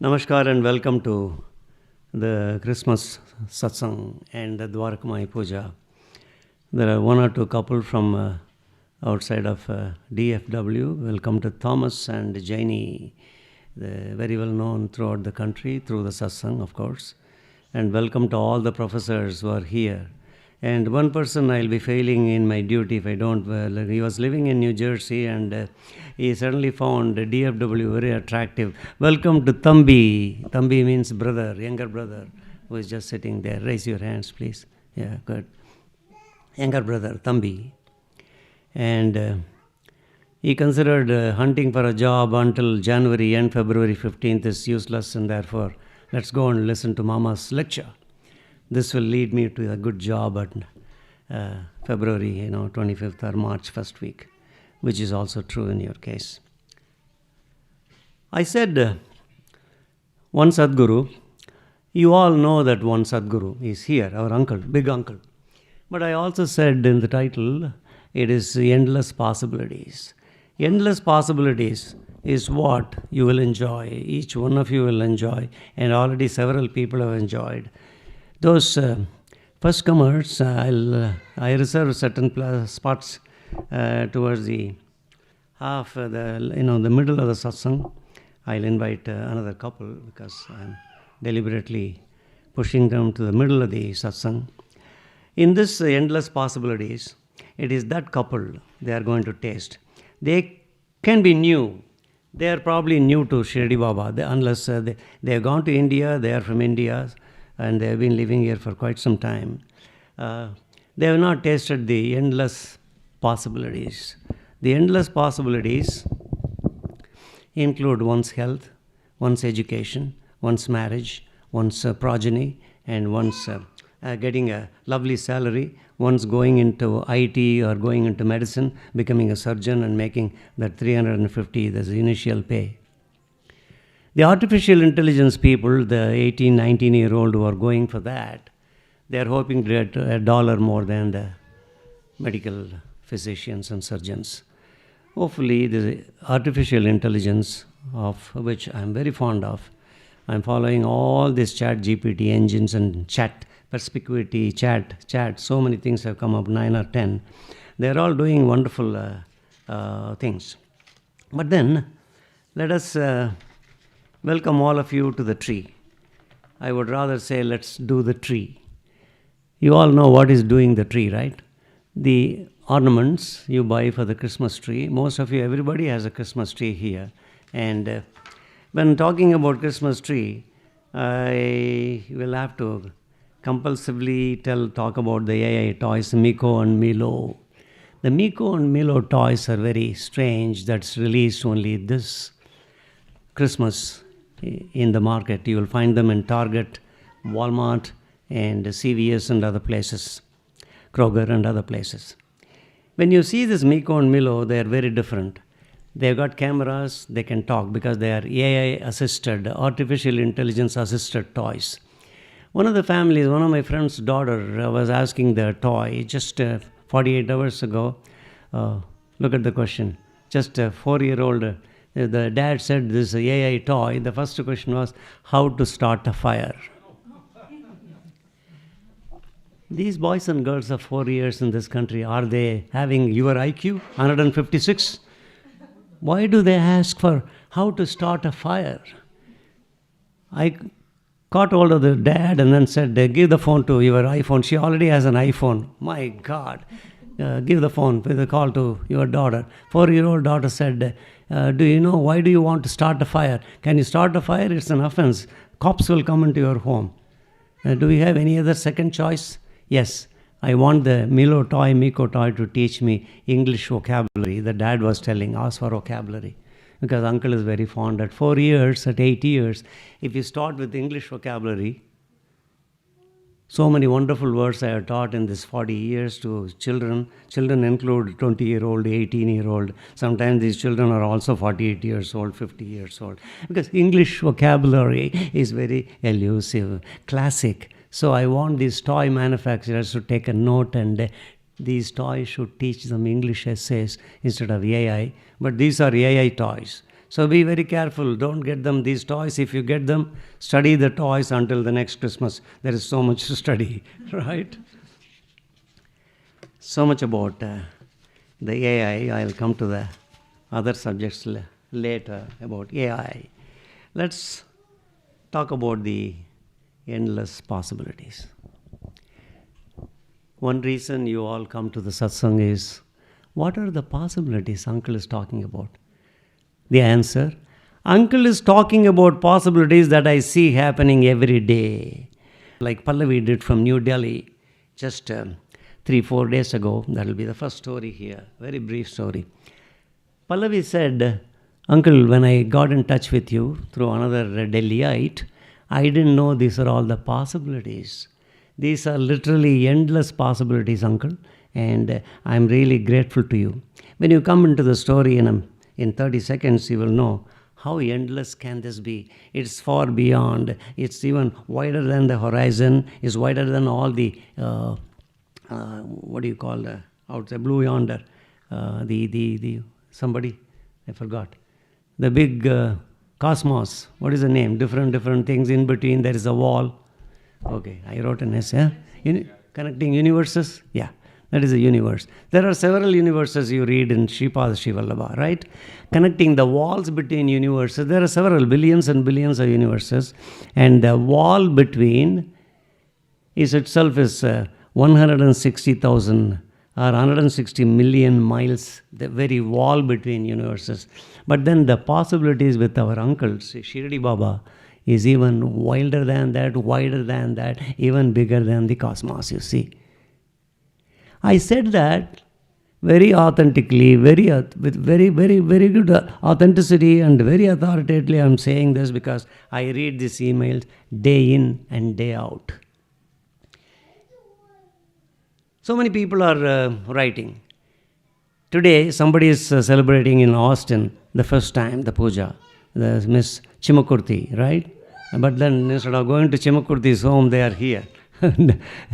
Namaskar and welcome to the Christmas Satsang and the Dwarakamayi Puja. There are one or two couple from outside of DFW. Welcome to Thomas and Jaini, very well known throughout the country through the Satsang, of course. And welcome to all the professors who are here. And one person I'll be failing in my duty if I don't. Well, he was living in New Jersey and he suddenly found DFW very attractive. Welcome to Thambi. Thambi means brother, younger brother, who is just sitting there. Raise your hands, please. Yeah, good. Younger brother, Thambi. And he considered hunting for a job until January and February 15th is useless, and therefore let's go and listen to Mama's lecture. This will lead me to a good job at February, 25th or March first week, which is also true in your case. I said, one Sadguru, you all know that one Sadguru is here, our uncle, big uncle. But I also said in the title, it is endless possibilities. Endless possibilities is what you will enjoy, each one of you will enjoy, and already several people have enjoyed. Those first comers, I reserve certain spots towards the the middle of the satsang. I'll invite another couple because I'm deliberately pushing them to the middle of the satsang. In this endless possibilities, it is that couple they are going to taste. They can be new. They are probably new to Shirdi Baba unless they have gone to India. They are from India. And they have been living here for quite some time. They have not tasted the endless possibilities. The endless possibilities include one's health, one's education, one's marriage, one's progeny, and one's getting a lovely salary, one's going into IT or going into medicine, becoming a surgeon and making that 350, that's the initial pay. The artificial intelligence people, the 18, 19-year-old who are going for that, they are hoping to get $1 more than the medical physicians and surgeons. Hopefully, the artificial intelligence, of which I'm very fond of, I'm following all these chat GPT engines and chat, perspicuity, chat, so many things have come up, 9 or 10. They're all doing wonderful things. But then, let us welcome all of you to the tree. I would rather say let's do the tree. You all know what is doing the tree, right? The ornaments you buy for the Christmas tree. Most of you, everybody has a Christmas tree here. And when talking about Christmas tree, I will have to compulsively talk about the AI toys, Miko and Milo. The Miko and Milo toys are very strange. That's released only this Christmas in the market. You will find them in Target, Walmart, and CVS and other places, Kroger and other places. When you see this Miko and Milo, they are very different. They've got cameras, they can talk because they are AI-assisted, artificial intelligence-assisted toys. One of the families, one of my friend's daughter was asking the toy just 48 hours ago. Look at the question. Just a 4-year-old the dad said this AI toy, the first question was, how to start a fire? These boys and girls of 4 years in this country, are they having your IQ, 156? Why do they ask for how to start a fire? I caught hold of the dad and then said, give the phone to your iPhone. She already has an iPhone. My God. Give the phone with a call to your daughter. 4-year-old daughter said, do you know, why do you want to start a fire? Can you start a fire? It's an offense. Cops will come into your home. Do we have any other second choice? Yes, I want the Miko toy to teach me English vocabulary. The dad was telling, ask for vocabulary. Because uncle is very fond. At 4 years, at 8 years, if you start with English vocabulary, so many wonderful words I have taught in this 40 years to children. Children include 20-year-old, 18-year-old. Sometimes these children are also 48 years old, 50 years old. Because English vocabulary is very elusive, classic. So I want these toy manufacturers to take a note, and these toys should teach them English essays instead of AI. But these are AI toys. So be very careful. Don't get them these toys. If you get them, study the toys until the next Christmas. There is so much to study, right? So much about the AI. I'll come to the other subjects later about AI. Let's talk about the endless possibilities. One reason you all come to the satsang is, what are the possibilities Uncle is talking about? The answer, Uncle is talking about possibilities that I see happening every day. Like Pallavi did from New Delhi just 3-4 days ago. That will be the first story here, very brief story. Pallavi said, Uncle, when I got in touch with you through another Delhiite, I didn't know these are all the possibilities. These are literally endless possibilities, Uncle, and I'm really grateful to you. When you come into the story in 30 seconds, you will know how endless can this be. It's far beyond. It's even wider than the horizon. It's wider than all the, what do you call, out there, blue yonder, somebody, I forgot. The big cosmos, what is the name? Different things in between. There is a wall. Okay, I wrote an essay. Connecting universes? Yeah, that is a universe. There are several universes you read in Sripada Shivallabha, right? Connecting the walls between universes. There are several billions and billions of universes. And the wall between itself is 160,000 or 160 million miles, the very wall between universes. But then the possibilities with our uncles, Shirdi Baba, is even wilder than that, wider than that, even bigger than the cosmos, you see. I said that very authentically, with very good authenticity and very authoritatively. I'm saying this because I read these emails day in and day out. So many people are writing. Today, somebody is celebrating in Austin the first time, the puja, the Miss Chimakurti, right? But then instead of going to Chimakurti's home, they are here.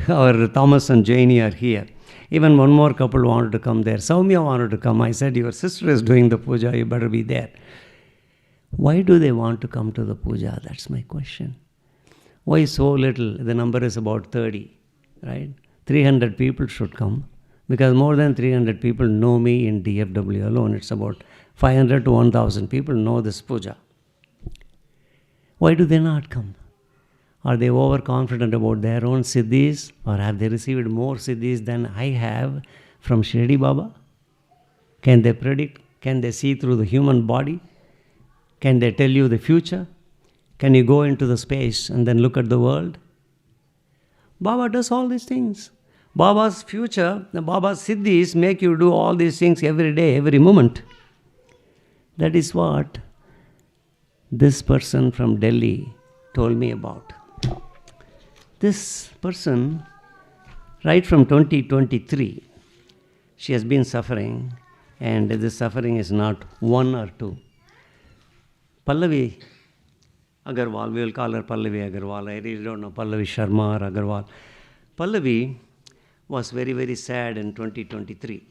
Our Thomas and Janie are here. Even one more couple wanted to come there. Soumya wanted to come. I said, your sister is doing the puja, you better be there. Why do they want to come to the puja? That's my question. Why so little? The number is about 30, right? 300 people should come, because more than 300 people know me in DFW alone. It's about 500 to 1,000 people know this puja. Why do they not come? Are they overconfident about their own siddhis, or have they received more siddhis than I have from Shirdi Baba? Can they predict? Can they see through the human body? Can they tell you the future? Can you go into the space and then look at the world? Baba does all these things. Baba's future, Baba's siddhis make you do all these things every day, every moment. That is what this person from Delhi told me about. This person, right from 2023, she has been suffering, and this suffering is not one or two. Pallavi Agarwal, we will call her Pallavi Agarwal. I really don't know, Pallavi Sharma or Agarwal. Pallavi was very sad in 2023.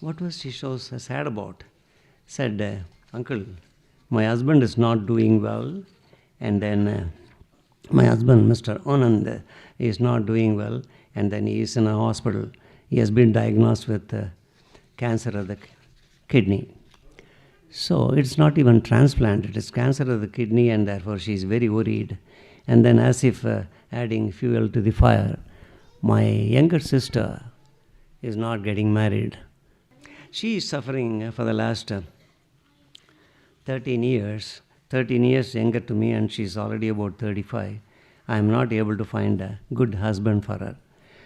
What was she so sad about? Said, Uncle, my husband is not doing well, and then my husband, Mr. Anand, is not doing well, and then he is in a hospital. He has been diagnosed with cancer of the kidney. So it's not even transplant, it is cancer of the kidney, and therefore she is very worried. And then, as if adding fuel to the fire, my younger sister is not getting married. She is suffering for the last 13 years younger to me, and she is already about 35. I am not able to find a good husband for her.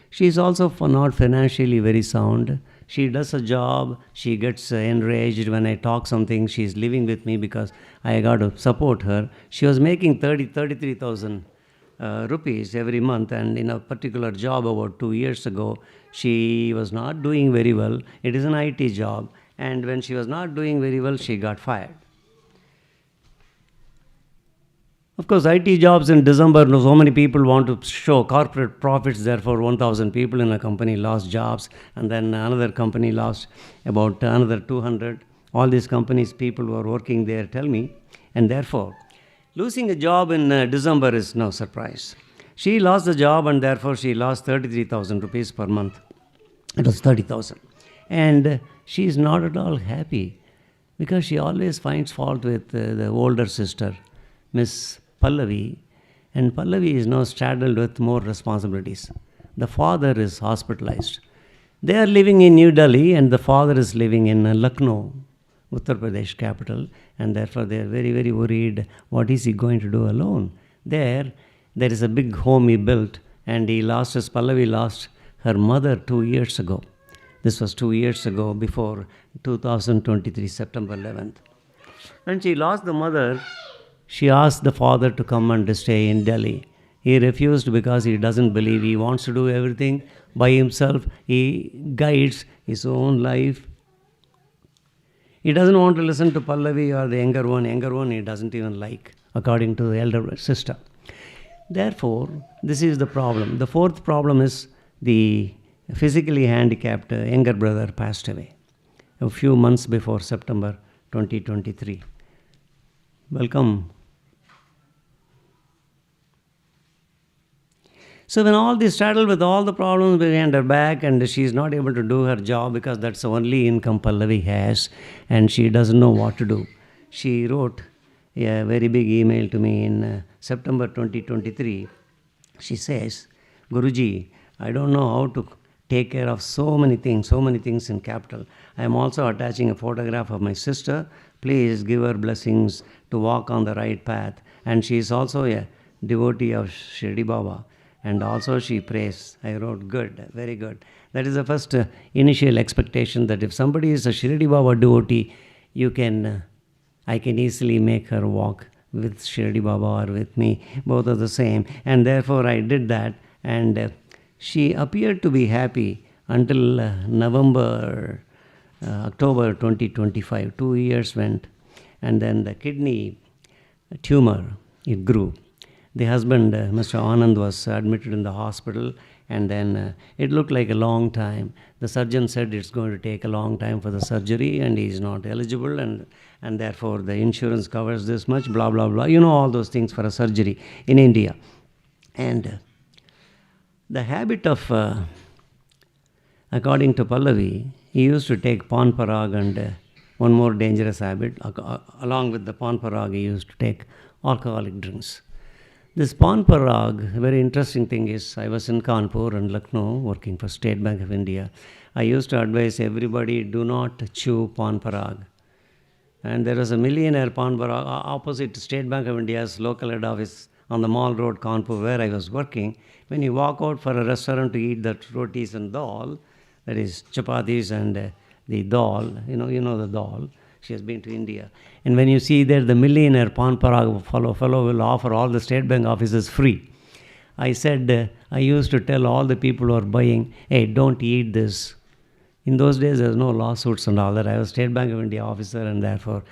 She is also not financially very sound. She does a job, she gets enraged when I talk something. She is living with me because I got to support her. She was making 33,000 rupees every month, and in a particular job about 2 years ago, she was not doing very well. It is an IT job, and when she was not doing very well, she got fired. Of course, IT jobs in December, so many people want to show corporate profits. Therefore, 1,000 people in a company lost jobs, and then another company lost about another 200. All these companies, people who are working there tell me. And therefore, losing a job in December is no surprise. She lost the job and therefore she lost 33,000 rupees per month. It was 30,000. And she is not at all happy because she always finds fault with the older sister, Miss Pallavi. And Pallavi is now straddled with more responsibilities. The father is hospitalized. They are living in New Delhi and the father is living in Lucknow, Uttar Pradesh capital, and therefore they are very, very worried. What is he going to do alone? There is a big home he built, and Pallavi lost her mother 2 years ago. This was 2 years ago, before 2023, September 11th. When she lost the mother, she asked the father to come and stay in Delhi. He refused because he doesn't believe. He wants to do everything by himself. He guides his own life. He doesn't want to listen to Pallavi or the younger one. Younger one he doesn't even like, according to the elder sister. Therefore, this is the problem. The fourth problem is the physically handicapped younger brother passed away a few months before September 2023. Welcome. So when all this straddled with all the problems behind her back and she is not able to do her job because that's the only income Pallavi has and she doesn't know what to do, she wrote a very big email to me in September 2023. She says, Guruji, I don't know how to take care of so many things in capital. I am also attaching a photograph of my sister. Please give her blessings to walk on the right path. And she is also a devotee of Shirdi Baba. And also she prays. I wrote, good, very good. That is the first initial expectation, that if somebody is a Shirdi Baba devotee, I can easily make her walk with Shirdi Baba or with me. Both are the same. And therefore I did that. And she appeared to be happy until October 2025. 2 years went. And then the kidney tumor, it grew. The husband, Mr. Anand, was admitted in the hospital, and then it looked like a long time. The surgeon said it's going to take a long time for the surgery, and he is not eligible, and therefore the insurance covers this much, blah, blah, blah. You know all those things for a surgery in India. And the habit of, according to Pallavi, he used to take Pan Parag, and one more dangerous habit, along with the Pan Parag, he used to take alcoholic drinks. This Pan Parag, very interesting thing is, I was in Kanpur and Lucknow working for State Bank of India. I used to advise everybody, do not chew Pan Parag. And there was a millionaire Pan Parag opposite State Bank of India's local head office on the Mall Road, Kanpur, where I was working. When you walk out for a restaurant to eat that rotis and dal, that is chapatis and the dal, you know the dal. She has been to India. And when you see there, the millionaire Pan Parag fellow will offer all the State Bank offices free. I said, I used to tell all the people who are buying, hey, don't eat this. In those days, there was no lawsuits and all that. I was State Bank of India officer, and therefore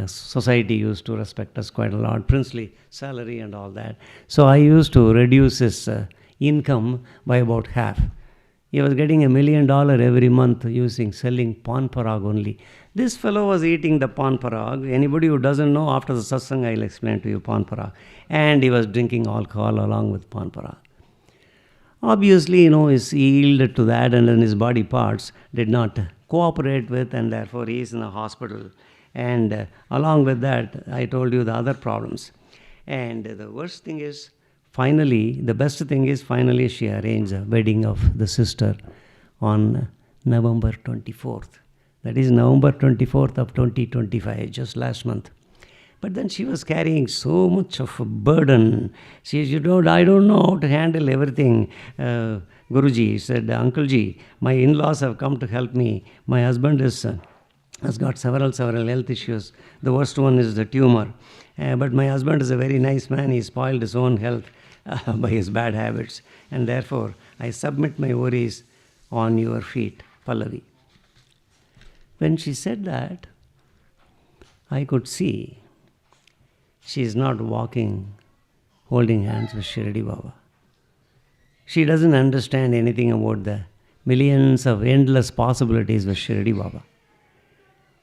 society used to respect us quite a lot, princely salary and all that. So I used to reduce his income by about half. He was getting $1 million every month selling Pan Parag only. This fellow was eating the Pan Parag. Anybody who doesn't know, after the satsang, I'll explain to you Pan Parag. And he was drinking alcohol along with Pan Parag. Obviously, he yielded to that, and then his body parts did not cooperate with, and therefore he is in a hospital. And along with that, I told you the other problems. And the worst thing is, the best thing is, finally she arranged a wedding of the sister on November 24th. That is November 24th of 2025, just last month. But then she was carrying so much of a burden. She said, I don't know how to handle everything. Guruji said, Uncle Ji, my in-laws have come to help me. My husband has got several health issues. The worst one is the tumor. But my husband is a very nice man. He spoiled his own health by his bad habits. And therefore, I submit my worries on your feet, Pallavi. When she said that, I could see she is not walking, holding hands with Shirdi Baba. She doesn't understand anything about the millions of endless possibilities with Shirdi Baba.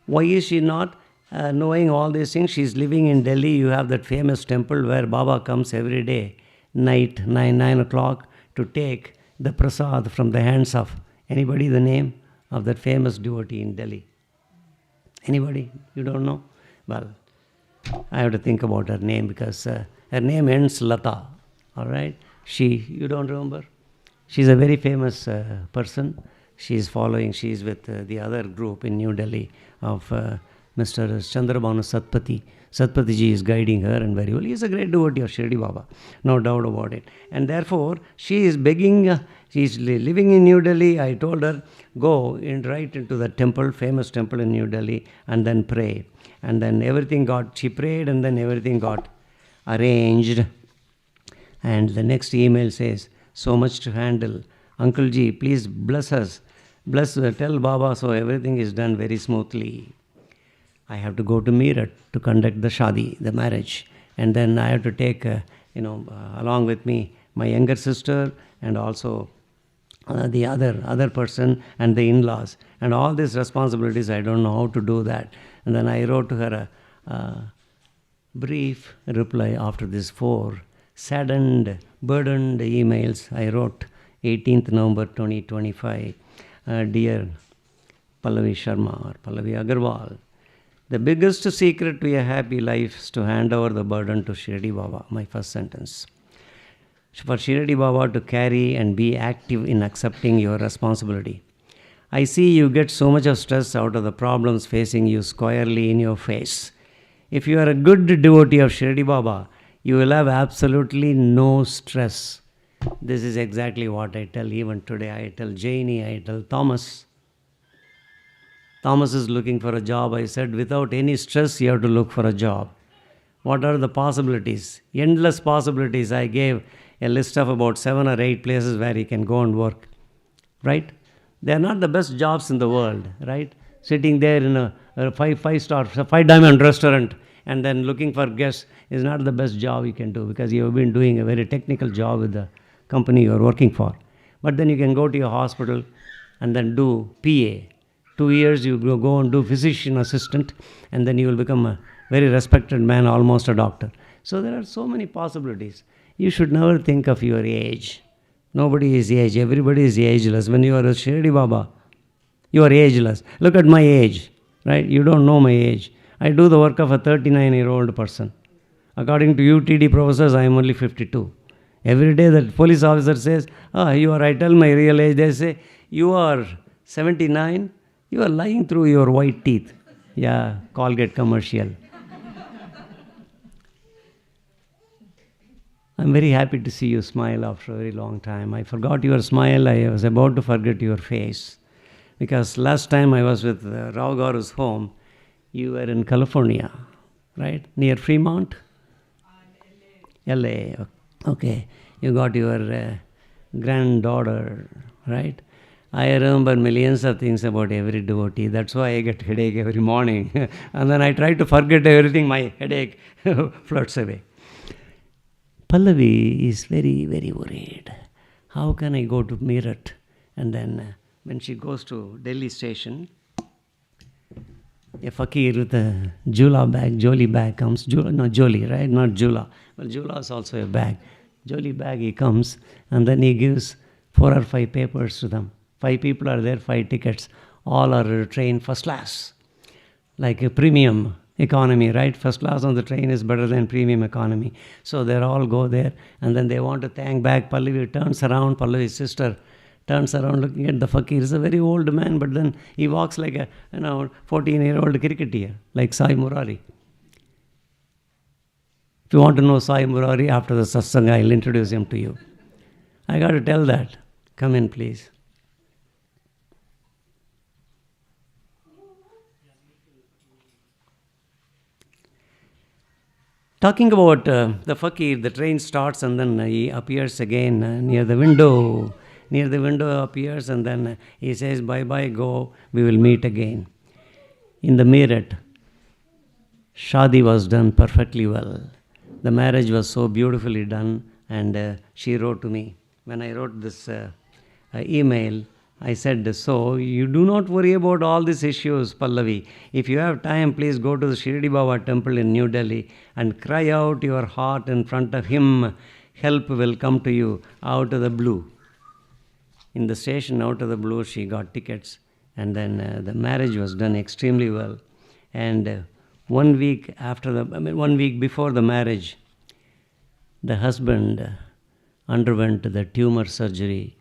Why is she not knowing all these things? She's living in Delhi. You have that famous temple where Baba comes every day, night, 9 o'clock, to take the prasad from the hands of anybody, the name of that famous devotee in Delhi. Anybody? You don't know? Well, I have to think about her name because her name ends Lata. All right? You don't remember? She's a very famous person. She's with the other group in New Delhi of Mr. Chandrabhanu Satpati. Satpati ji is guiding her and very well. He is a great devotee of Shirdi Baba, no doubt about it. And therefore, she is begging, she is living in New Delhi. I told her, go right into the temple, famous temple in New Delhi, and then pray. And then she prayed and then everything got arranged. And the next email says, so much to handle. Uncle ji, please bless us. Tell Baba so everything is done very smoothly. I have to go to Meerut to conduct the shadi, the marriage. And then I have to take, along with me, my younger sister and also the other person and the in-laws. And all these responsibilities, I don't know how to do that. And then I wrote to her a brief reply after these 4 saddened, burdened emails. I wrote 18th November 2025. Dear Pallavi Sharma or Pallavi Agarwal, the biggest secret to a happy life is to hand over the burden to Shirdi Baba, my first sentence. For Shirdi Baba to carry and be active in accepting your responsibility. I see you get so much of stress out of the problems facing you squarely in your face. If you are a good devotee of Shirdi Baba, you will have absolutely no stress. This is exactly what I tell even today. I tell Janie, I tell Thomas. Thomas is looking for a job. I said, without any stress, you have to look for a job. What are the possibilities? Endless possibilities. I gave a list of about 7 or 8 places where you can go and work. Right? They are not the best jobs in the world. Right? Sitting there in a 5-star, 5-diamond restaurant and then looking for guests is not the best job you can do because you have been doing a very technical job with the company you are working for. But then you can go to your hospital and then do PA. 2 years you go and do physician assistant and then you will become a very respected man, almost a doctor. So there are so many possibilities. You should never think of your age. Nobody is age. Everybody is ageless. When you are a Shirdi Baba, you are ageless. Look at my age, right? You don't know my age. I do the work of a 39-year-old person. According to UTD professors, I am only 52. Every day the police officer says, I tell my real age. They say, you are 79. You are lying through your white teeth. Yeah, Colgate commercial. I'm very happy to see you smile after a very long time. I forgot your smile. I was about to forget your face. Because last time I was with Rao Garu's home, you were in California, right? Near Fremont? LA. Okay. You got your granddaughter, right? I remember millions of things about every devotee. That's why I get headache every morning. And then I try to forget everything. My headache floats away. Pallavi is very, very worried. How can I go to Meerut? And then when she goes to Delhi station, a fakir with a joli bag comes. Joli, right? Not jula. Well, jula is also a bag. Joli bag, he comes and then he gives 4 or 5 papers to them. 5 people are there, 5 tickets. All are trained first class. Like a premium economy, right? First class on the train is better than premium economy. So they all go there and then they want to thank back. Pallavi turns around, Pallavi's sister turns around looking at the fakir. He's a very old man, but then he walks like a 14-year-old cricketer, like Sai Murari. If you want to know Sai Murari, after the satsang, I'll introduce him to you. I got to tell that. Come in, please. Talking about the fakir, the train starts and then he appears again near the window. Near the window appears and then he says, bye-bye, go, we will meet again. In the Meerut, Shadi was done perfectly well. The marriage was so beautifully done and she wrote to me. When I wrote this email, I said, so you do not worry about all these issues, Pallavi. If you have time, please go to the Shirdi Baba temple in New Delhi and cry out your heart in front of him. Help will come to you out of the blue. In the station, out of the blue, she got tickets. And then the marriage was done extremely well. And 1 week after 1 week before the marriage, the husband underwent the tumor surgery.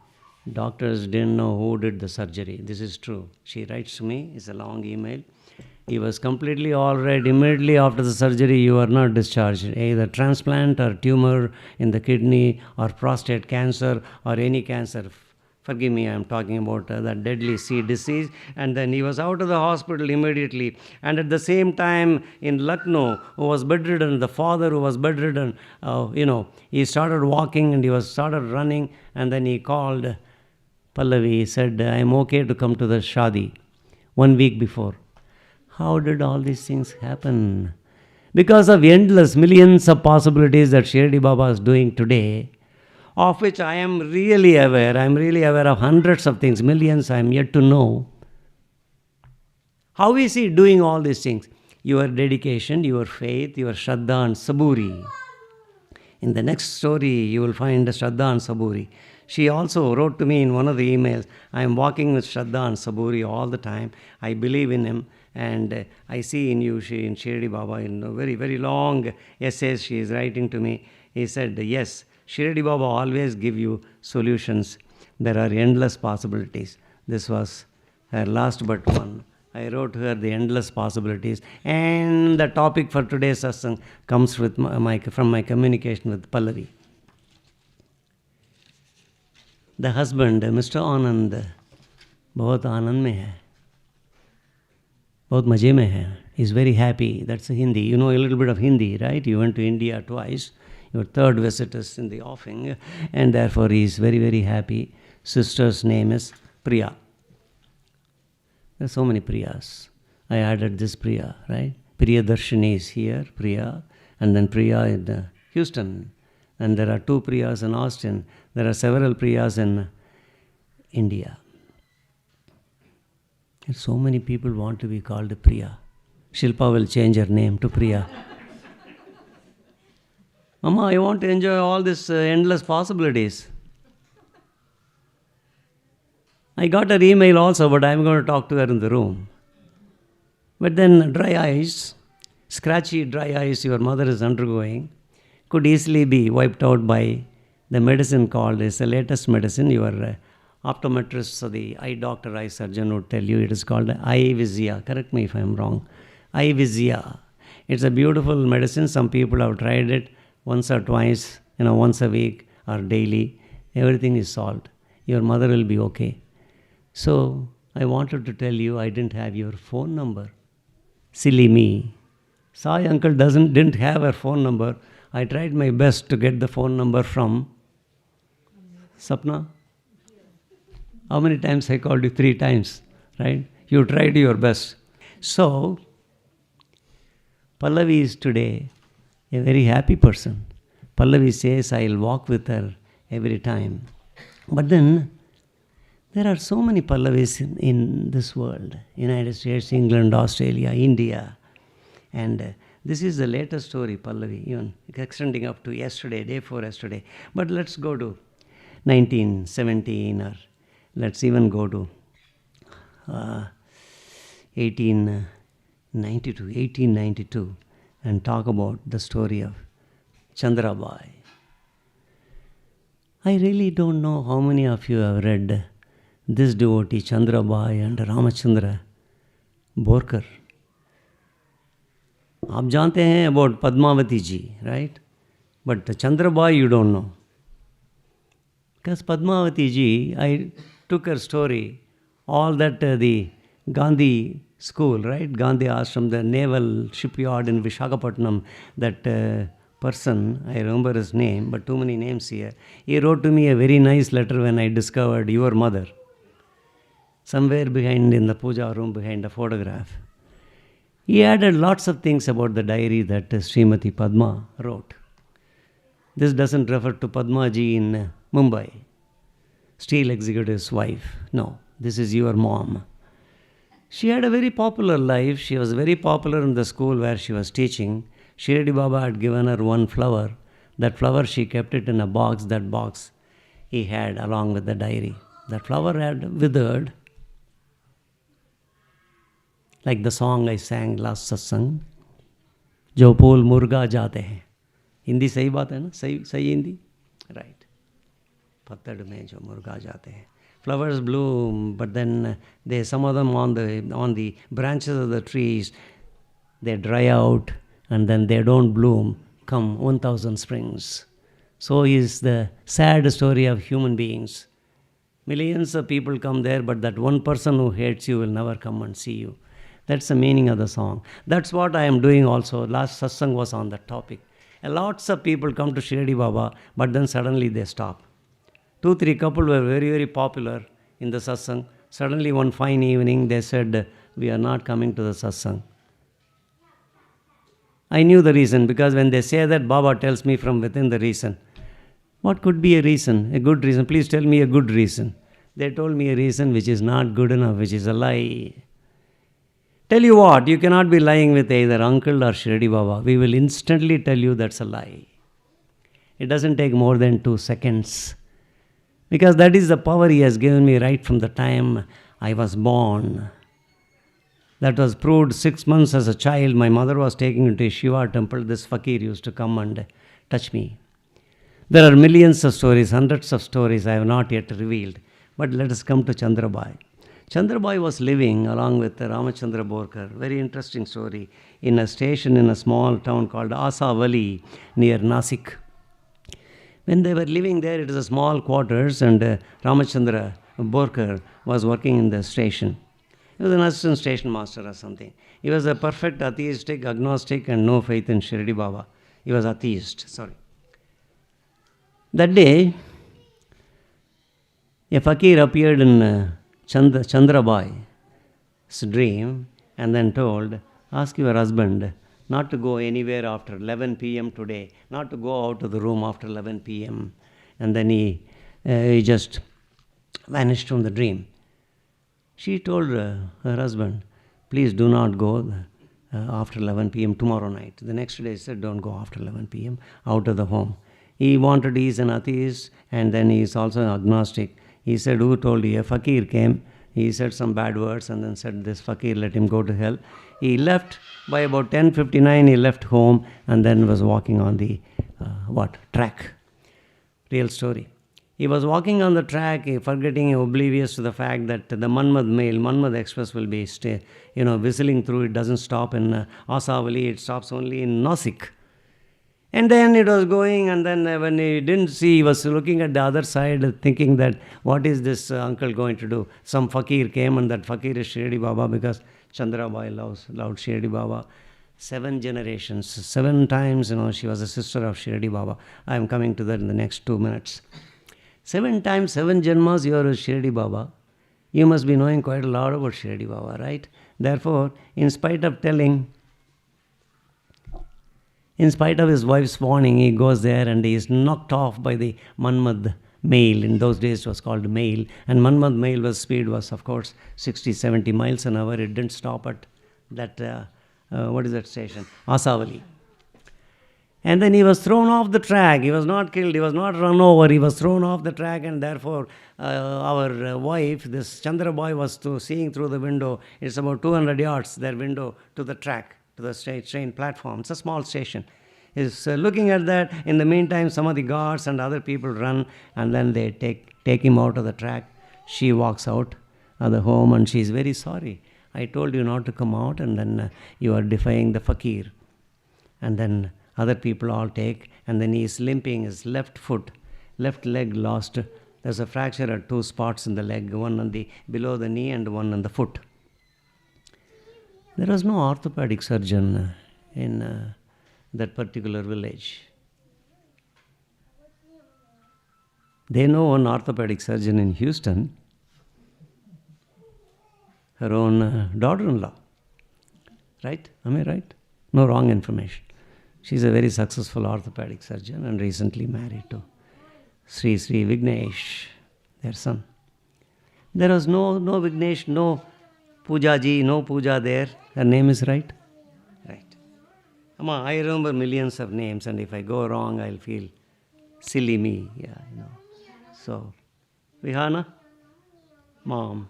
Doctors didn't know who did the surgery. This is true. She writes to me, it's a long email. He was completely all right. Immediately after the surgery, you are not discharged. Either transplant or tumor in the kidney or prostate cancer or any cancer. Forgive me, I am talking about that deadly C disease. And then he was out of the hospital immediately. And at the same time, in Lucknow, who was bedridden, the father who was bedridden, he started walking and he started running. And then he called Pallavi. He said, I am okay to come to the Shadi 1 week before. How did all these things happen? Because of endless millions of possibilities that Shirdi Baba is doing today, of which I am really aware. I am really aware of hundreds of things, millions I am yet to know. How is he doing all these things? Your dedication, your faith, your Shraddha and Saburi. In the next story, you will find Shraddha and Saburi. She also wrote to me in one of the emails, I am walking with Shraddha and Saburi all the time. I believe in him. And I see in you, in Shirdi Baba, in very, very long essays she is writing to me. He said, yes, Shirdi Baba always give you solutions. There are endless possibilities. This was her last but one. I wrote her the endless possibilities. And the topic for today's satsang comes with from my communication with Pallavi. The husband, Mr. Anand, बहुत आनंद में है, बहुत मज़े में है. He's very happy. That's Hindi. You know a little bit of Hindi, right? You went to India twice. Your third visit is in the offing. And therefore he is very, very happy. Sister's name is Priya. There are so many Priyas. I added this Priya, right? Priya Darshini is here, Priya. And then Priya in Houston. And there are 2 Priyas in Austin. There are several Priyas in India. And so many people want to be called Priya. Shilpa will change her name to Priya. Mama, I want to enjoy all these endless possibilities. I got her email also, but I'm going to talk to her in the room. But then dry eyes, scratchy dry eyes your mother is undergoing, could easily be wiped out by the medicine called, is the latest medicine. Your optometrist or the eye doctor, eye surgeon would tell you it is called Ivizia. Correct me if I'm wrong. Ivizia. It's a beautiful medicine. Some people have tried it once or twice, once a week or daily. Everything is solved. Your mother will be okay. So I wanted to tell you I didn't have your phone number. Silly me. Sai uncle didn't have her phone number. I tried my best to get the phone number from Sapna. How many times I called you? 3 times, right? You tried your best. So, Pallavi is today a very happy person. Pallavi says, I'll walk with her every time. But then, there are so many Pallavis in this world. United States, England, Australia, India. And this is the latest story, Pallavi, even extending up to yesterday, day before yesterday. But let's go to 1917 or let's even go to 1892 and talk about the story of Chandrabai. I really don't know how many of you have read this devotee Chandrabai and Ramachandra Borkar. आप जानते हैं about Padmavati ji, right? But Chandrabai you don't know. Because Padmavati ji, I took her story, all that the Gandhi school, right? Gandhi Ashram, the naval shipyard in Visakhapatnam, that person, I remember his name, but too many names here. He wrote to me a very nice letter when I discovered your mother. Somewhere behind in the puja room, behind the photograph. He added lots of things about the diary that Srimati Padma wrote. This doesn't refer to Padma ji in Mumbai, steel executive's wife. No, This is your mom. She had a very popular life. She was very popular in the school where she was teaching. Shirdi Baba had given her one flower. That flower, she kept it in a box. That box he had along with the diary. That flower had withered. Like the song I sang last satsang. जो फूल मुर्गा जाते हैं. हिंदी सही बात है ना? सही Hindi? Right. पतड़ में जो मुर्गा जाते हैं. Flowers bloom, but then some of them on the branches of the trees, they dry out and then they don't bloom. Come 1,000 springs. So is the sad story of human beings. Millions of people come there, but that one person who hates you will never come and see you. That's the meaning of the song. That's what I am doing also. Last satsang was on that topic. Lots of people come to Shirdi Baba, but then suddenly they stop. 2-3 couple were very, very popular in the satsang. Suddenly one fine evening they said, we are not coming to the satsang. I knew the reason, because when they say that, Baba tells me from within the reason. What could be a reason? A good reason. Please tell me a good reason. They told me a reason which is not good enough, which is a lie. Tell you what, you cannot be lying with either uncle or Shirdi Baba. We will instantly tell you that's a lie. It doesn't take more than 2 seconds. Because that is the power he has given me right from the time I was born. That was proved 6 months as a child. My mother was taking me to a Shiva temple. This fakir used to come and touch me. There are millions of stories, hundreds of stories I have not yet revealed. But let us come to Chandrabai. Chandrabai was living along with Ramachandra Borkar, very interesting story, in a station in a small town called Asavali near Nasik. When they were living there, it was a small quarters, and Ramachandra Borkar was working in the station. He was an assistant station master or something. He was a perfect atheistic, agnostic, and no faith in Shirdi Baba. He was atheist, sorry. That day, a fakir appeared in Chandrabai's dream and then told, ask your husband not to go anywhere after 11 p.m. today, not to go out of the room after 11 p.m. And then he just vanished from the dream. She told her husband, please do not go after 11 p.m. tomorrow night. The next day he said, don't go after 11 p.m. out of the home. He is an atheist, and then he is also an agnostic. He said, who told you? A fakir came. He said some bad words and then said, this fakir, let him go to hell. He left. By about 10:59, he left home and then was walking on the, track. Real story. He was walking on the track, forgetting, oblivious to the fact that the Manmad Express will be whistling through. It doesn't stop in Asavali. It stops only in Nasik. And then it was going, and then when he didn't see, he was looking at the other side, thinking that, what is this uncle going to do? Some fakir came, and that fakir is Shirdi Baba, because Chandrabai loved Shirdi Baba. 7 generations, 7 times, she was a sister of Shirdi Baba. I am coming to that in the next 2 minutes. 7 times, 7 janmas, you are a Shirdi Baba. You must be knowing quite a lot about Shirdi Baba, right? Therefore, in spite of his wife's warning, he goes there and he is knocked off by the Manmad mail. In those days it was called mail. And Manmad mail speed was, of course, 60-70 miles an hour. It didn't stop at that, what is that station? Asavali. And then he was thrown off the track. He was not killed. He was not run over. He was thrown off the track, and therefore our wife, this Chandrabai, was seeing through the window. It's about 200 yards, their window, to the track, to the train platform. It's a small station. He's looking at that. In the meantime, some of the guards and other people run, and then they take him out of the track. She walks out of the home, and she's very sorry. I told you not to come out, and then you are defying the fakir. And then other people all take, and then he is limping. His left leg lost. There's a fracture at 2 spots in the leg, one on the below the knee and one on the foot. There was no orthopedic surgeon in that particular village. They know one orthopedic surgeon in Houston, her own daughter-in-law. Right? Am I right? No wrong information. She's a very successful orthopedic surgeon and recently married to Sri Vignesh, their son. There was no Vignesh, no Pujaji, no puja there. Her name is right? Right. Amma, I remember millions of names, and if I go wrong, I'll feel silly me. Yeah, So, Vihana, mom.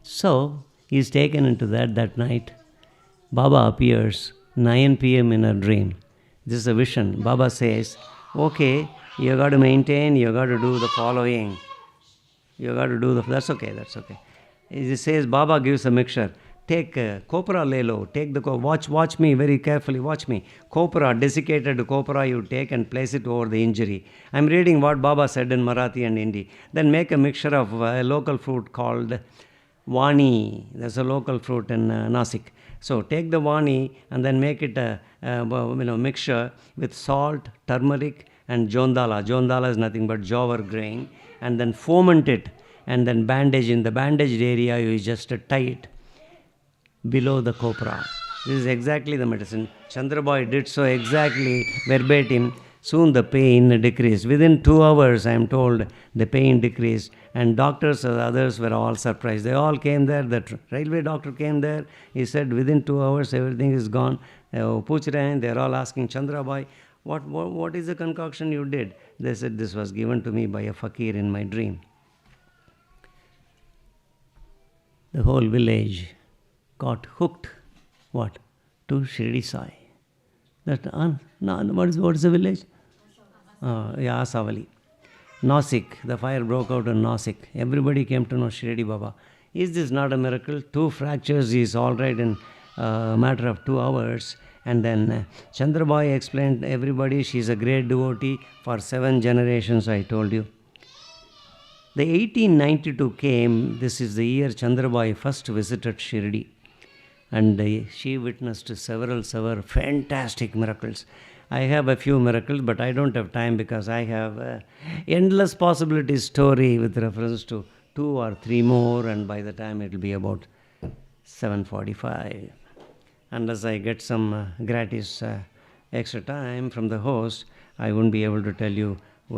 So, he's taken into that night. Baba appears 9 p.m. in a dream. This is a vision. Baba says, okay, you got to maintain, you got to do the following. You got to do that's okay. He says, Baba gives a mixture. Take copra lelo, take the watch me very carefully, watch me. Copra, desiccated copra you take and place it over the injury. I'm reading what Baba said in Marathi and Hindi. Then make a mixture of a local fruit called Vani. There's a local fruit in Nasik. So take the Vani and then make it a mixture with salt, turmeric and jondala. Jondala is nothing but jowar grain. And then foment it and then bandage. In the bandaged area you just tie it below the copra. This is exactly the medicine. Chandrabhai did so exactly verbatim. Soon the pain decreased. Within 2 hours, I am told, the pain decreased. And doctors and others were all surprised. They all came there. The railway doctor came there. He said, within 2 hours, everything is gone. They are all asking Chandrabhai, what is the concoction you did? They said, this was given to me by a fakir in my dream. The whole village got hooked. What? To Shirdi Sai. What is the village? Asavali. Nasik. The fire broke out in Nasik. Everybody came to know Shirdi Baba. Is this not a miracle? 2 fractures is all right in a matter of 2 hours. And then Chandrabhai explained to everybody she is a great devotee for 7 generations, I told you. The 1892 came. This is the year Chandrabhai first visited Shirdi. And she witnessed several fantastic miracles. I have a few miracles, but I don't have time because I have endless possibilities story with reference to 2 or 3 more, and by the time it will be about 7:45. Unless I get some gratis extra time from the host, I won't be able to tell you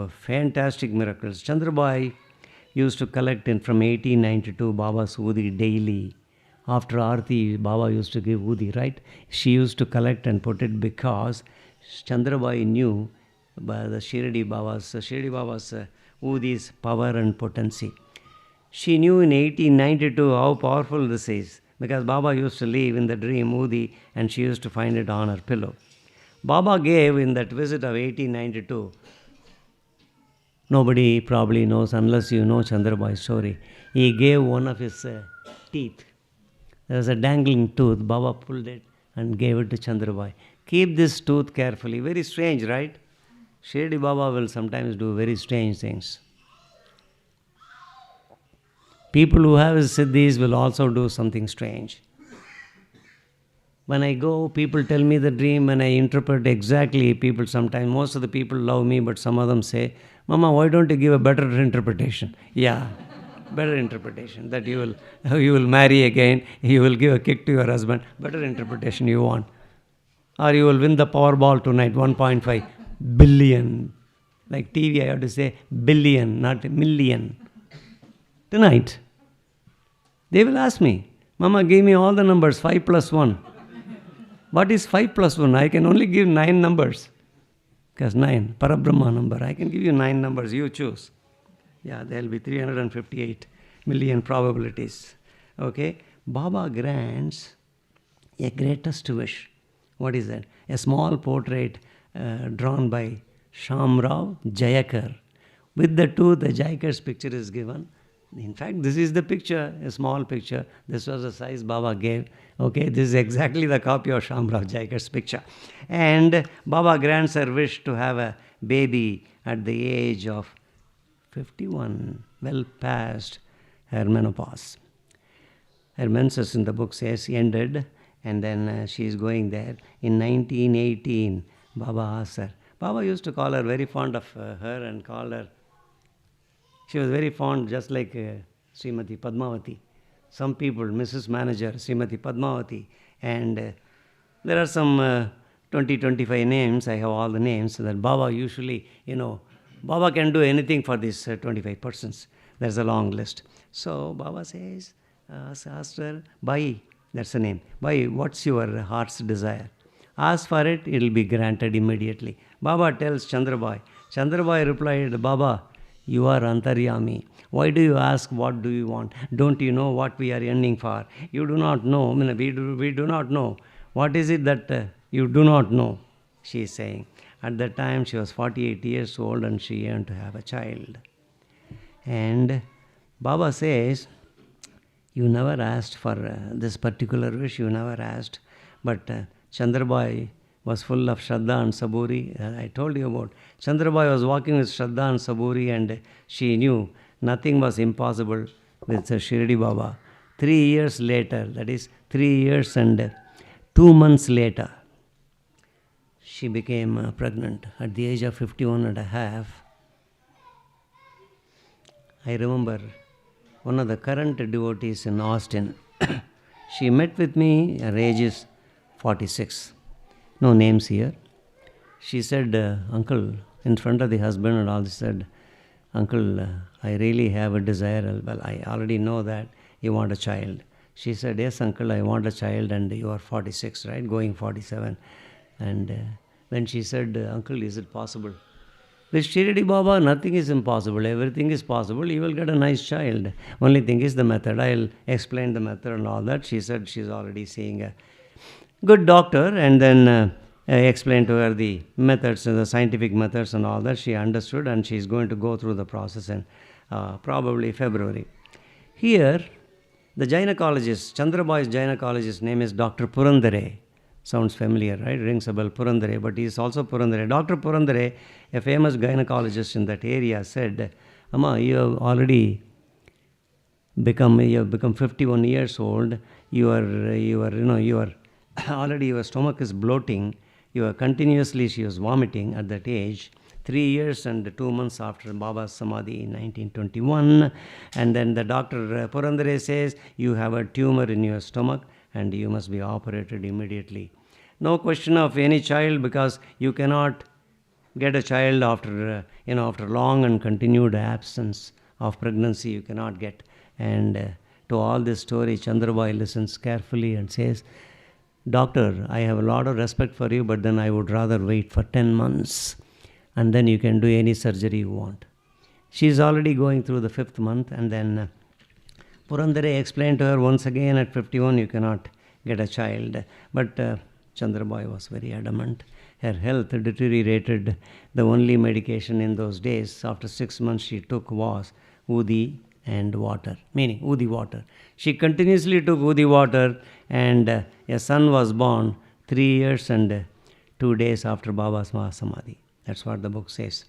fantastic miracles. Chandrabhai used to collect in from 1892 Baba's Udi daily. After Aarti, Baba used to give Udi, right? She used to collect and put it because Chandrabhai knew the Shirdi Baba's Udi's power and potency. She knew in 1892 how powerful this is because Baba used to leave in the dream Udi and she used to find it on her pillow. Baba gave in that visit of 1892, nobody probably knows unless you know Chandrabhai's story. He gave one of his teeth. There was a dangling tooth. Baba pulled it and gave it to Chandrabhai. Keep this tooth carefully. Very strange, right? Shirdi Baba will sometimes do very strange things. People who have his siddhis will also do something strange. When I go, people tell me the dream and I interpret exactly. People sometimes, most of the people love me, but some of them say, Mama, why don't you give a better interpretation? Yeah, better interpretation. That you will marry again, you will give a kick to your husband. Better interpretation you want. Or you will win the Powerball tonight, 1.5 billion. Like TV, I have to say billion, not million. Tonight, they will ask me, Mama, give me all the numbers, 5 plus 1. What is 5 plus 1? I can only give 9 numbers. Because 9, Parabrahma number. I can give you 9 numbers, you choose. Yeah, there will be 358 million probabilities. Okay? Baba grants a greatest wish. What is that? A small portrait drawn by Shamrao Jayakar. With the tooth, the Jayakar's picture is given. In fact, this is the picture, a small picture. This was the size Baba gave. Okay, this is exactly the copy of Shamrao Jayakar's picture. And Baba grants her wish to have a baby at the age of 51, well past her menopause. Her menses in the book says ended, and then she is going there. In 1918, Baba asked her. Baba used to call her, very fond of her, and call her. She was very fond, just like Srimati Padmavati. Some people, Mrs. Manager, Srimati Padmavati. And there are some 20-25 names. I have all the names that Baba usually, Baba can do anything for these 25 persons. There's a long list. So Baba says, asked her, Bhai, that's the name. Bhai, what's your heart's desire? Ask for it, it will be granted immediately. Baba tells Chandrabhai. Chandrabhai replied, Baba, you are Antaryami. Why do you ask what do you want? Don't you know what we are yearning for? You do not know. I mean, we do not know. What is it that you do not know? She is saying. At that time, she was 48 years old and she yearned to have a child. And Baba says, you never asked for this particular wish, you never asked. But Chandrabhai was full of Shraddha and Saburi. I told you about Chandrabhai was walking with Shraddha and Saburi, and she knew nothing was impossible with Shirdi Baba. 3 years later, that is 3 years and 2 months later, she became pregnant at the age of 51 and a half. I remember one of the current devotees in Austin. She met with me, her age is 46. No names here. She said, Uncle, in front of the husband and all, she said, Uncle, I really have a desire. Well, I already know that you want a child. She said, yes, Uncle, I want a child, and you are 46, right? Going 47. And then she said, Uncle, is it possible? With Shirdi Baba, nothing is impossible. Everything is possible. You will get a nice child. Only thing is the method. I'll explain the method and all that. She said she's already seeing a good doctor, and then I explained to her the methods, the scientific methods and all that. She understood, and she's going to go through the process in probably February. Here, the gynecologist, Chandrabhai's gynecologist name is Dr. Purandare. Sounds familiar, right? Rings a bell, Purandare, but he is also Purandare. Dr. Purandare, a famous gynecologist in that area, said, Amma, you have already become 51 years old. You are already, your stomach is bloating. She was vomiting at that age. 3 years and 2 months after Baba's Samadhi in 1921. And then the doctor Purandare says, you have a tumor in your stomach and you must be operated immediately. No question of any child, because you cannot get a child after long and continued absence of pregnancy. You cannot get. And to all this story, Chandrabhai listens carefully and says, Doctor, I have a lot of respect for you, but then I would rather wait for 10 months and then you can do any surgery you want. She is already going through the 5th month, and then Purandare explained to her once again, at 51 you cannot get a child. But Chandrabhai was very adamant. Her health deteriorated. The only medication in those days after 6 months she took was Udi and water, meaning Udi water. She continuously took Udi water, and a son was born 3 years and 2 days after Baba's Samadhi. That's what the book says.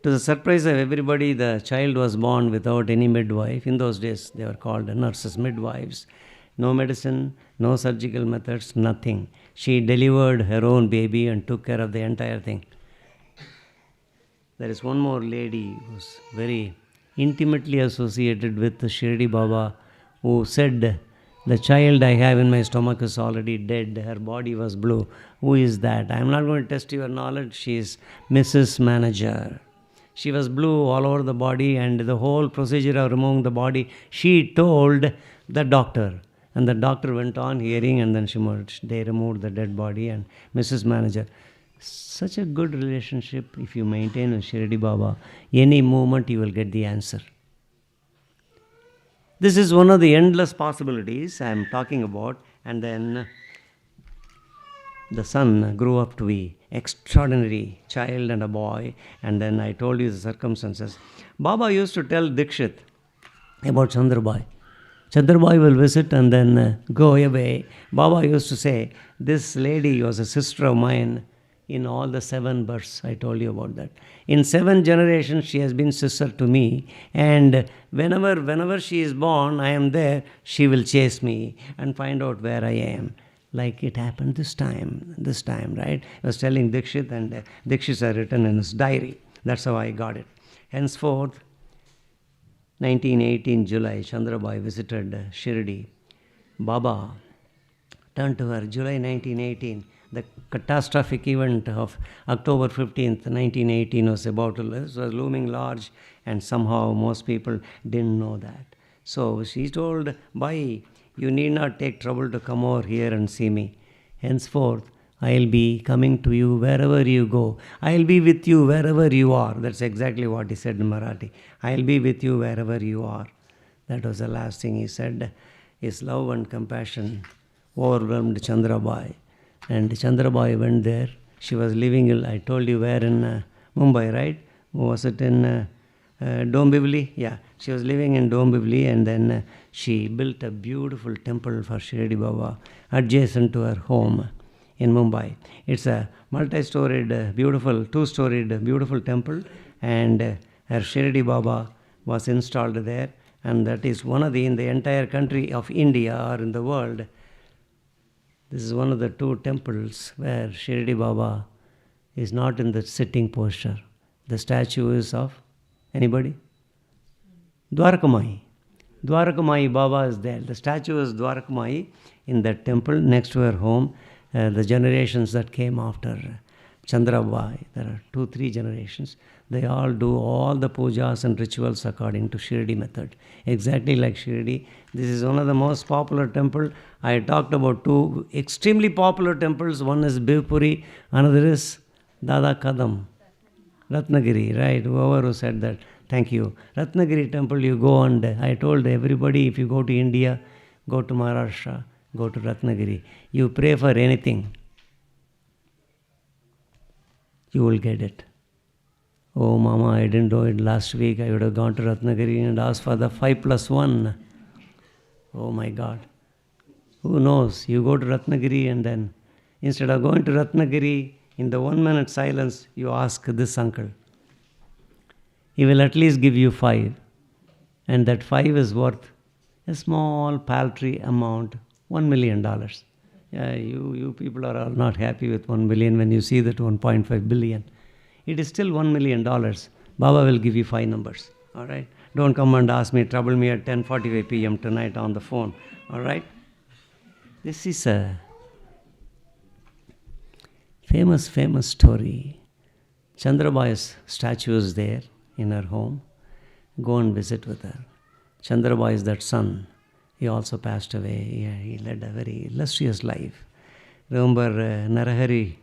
To the surprise of everybody, the child was born without any midwife. In those days, they were called nurses, midwives. No medicine, no surgical methods, nothing. She delivered her own baby and took care of the entire thing. There is one more lady who's very intimately associated with the Shirdi Baba, who said, the child I have in my stomach is already dead. Her body was blue. Who is that? I am not going to test your knowledge. She is Mrs. Manager. She was blue all over the body, and the whole procedure of removing the body, she told the doctor. And the doctor went on hearing, and then they removed the dead body. And Mrs. Manager, such a good relationship if you maintain with Shirdi Baba. Any moment you will get the answer. This is one of the endless possibilities I am talking about. And then the son grew up to be extraordinary child and a boy. And then I told you the circumstances. Baba used to tell Dikshit about Chandrabhai. Chandrabhai will visit and then go away. Baba used to say, this lady was a sister of mine in all the 7 births. I told you about that. In 7 generations, she has been sister to me. And whenever she is born, I am there. She will chase me and find out where I am. Like it happened this time, right? I was telling Dikshit, and Dikshit had written in his diary. That's how I got it. Henceforth, 1918 July, Chandrabhai visited Shirdi. Baba turned to her, July 1918, the catastrophic event of October 15th, 1918 was about to, was looming large, and somehow most people didn't know that. So she told, "Bhai, you need not take trouble to come over here and see me. Henceforth, I'll be coming to you wherever you go. I'll be with you wherever you are." That's exactly what he said in Marathi. "I'll be with you wherever you are." That was the last thing he said. His love and compassion overwhelmed Chandrabai. And Chandrabai went there. She was living, I told you where, in Mumbai, right? Was it in Dombivli? Yeah, she was living in Dombivli, and then she built a beautiful temple for Shirdi Baba adjacent to her home in Mumbai. It's a multi-storied, beautiful, two-storied, beautiful temple, and her Shirdi Baba was installed there, and that is one of in the entire country of India or in the world. This is one of the two temples where Shirdi Baba is not in the sitting posture. The statue is of anybody? Dwarakamayi. Dwarakamayi Baba is there. The statue is Dwarakamayi in that temple next to her home. The generations that came after Chandrabai, there are 2-3 generations, they all do all the pujas and rituals according to Shirdi method. Exactly like Shirdi. This is one of the most popular temple. I talked about 2 extremely popular temples. One is Bivpuri, another is Dada Kadam. Ratnagiri, right? Whoever who said that, thank you. Ratnagiri temple, you go, and I told everybody, if you go to India, go to Maharashtra, go to Ratnagiri. You pray for anything, you will get it. Oh, Mama, I didn't do it last week. I would have gone to Ratnagiri and asked for the 5+1. Oh my God. Who knows? You go to Ratnagiri, and then instead of going to Ratnagiri, in the 1 minute silence, you ask this uncle. He will at least give you 5. And that 5 is worth a small, paltry amount, $1 million. Yeah, you people are all not happy with 1 million when you see that 1.5 billion. It is still $1 million. Baba will give you 5 numbers. All right? Don't come and ask me, trouble me at 10:45 p.m. tonight on the phone. All right? This is a famous story. Chandrabai's statue is there in her home. Go and visit with her. Chandrabai is that son. He also passed away. He led a very illustrious life. Remember Narahari,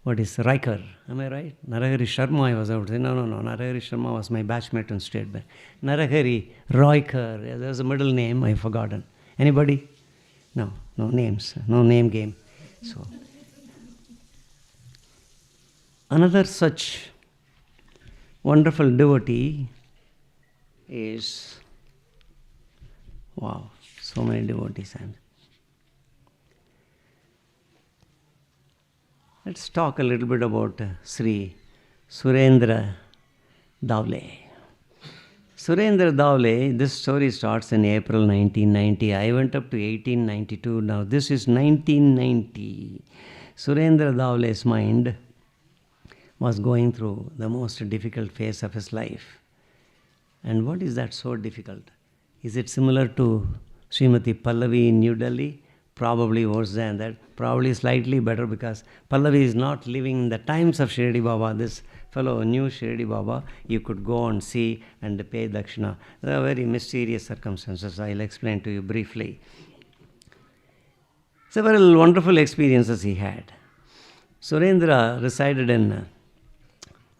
what is Riker? Am I right? Narahari Sharma, I was out there. No. Narahari Sharma was my batchmate in State Bank. Narahari Roykar, there's a middle name, I've forgotten. Anybody? No names, no name game. So, another such wonderful devotee is, wow, so many devotees. And let's talk a little bit about Sri Surendra Davle. Surendra Davle, this story starts in April 1990. I went up to 1892. Now this is 1990. Surendra Davle's mind was going through the most difficult phase of his life. And what is that so difficult? Is it similar to Srimati Pallavi in New Delhi? Probably worse than that. Probably slightly better, because Pallavi is not living in the times of Shirdi Baba. This fellow knew Shirdi Baba. You could go and see and pay dakshina. There are very mysterious circumstances. I'll explain to you briefly. Several wonderful experiences he had. Surendra resided in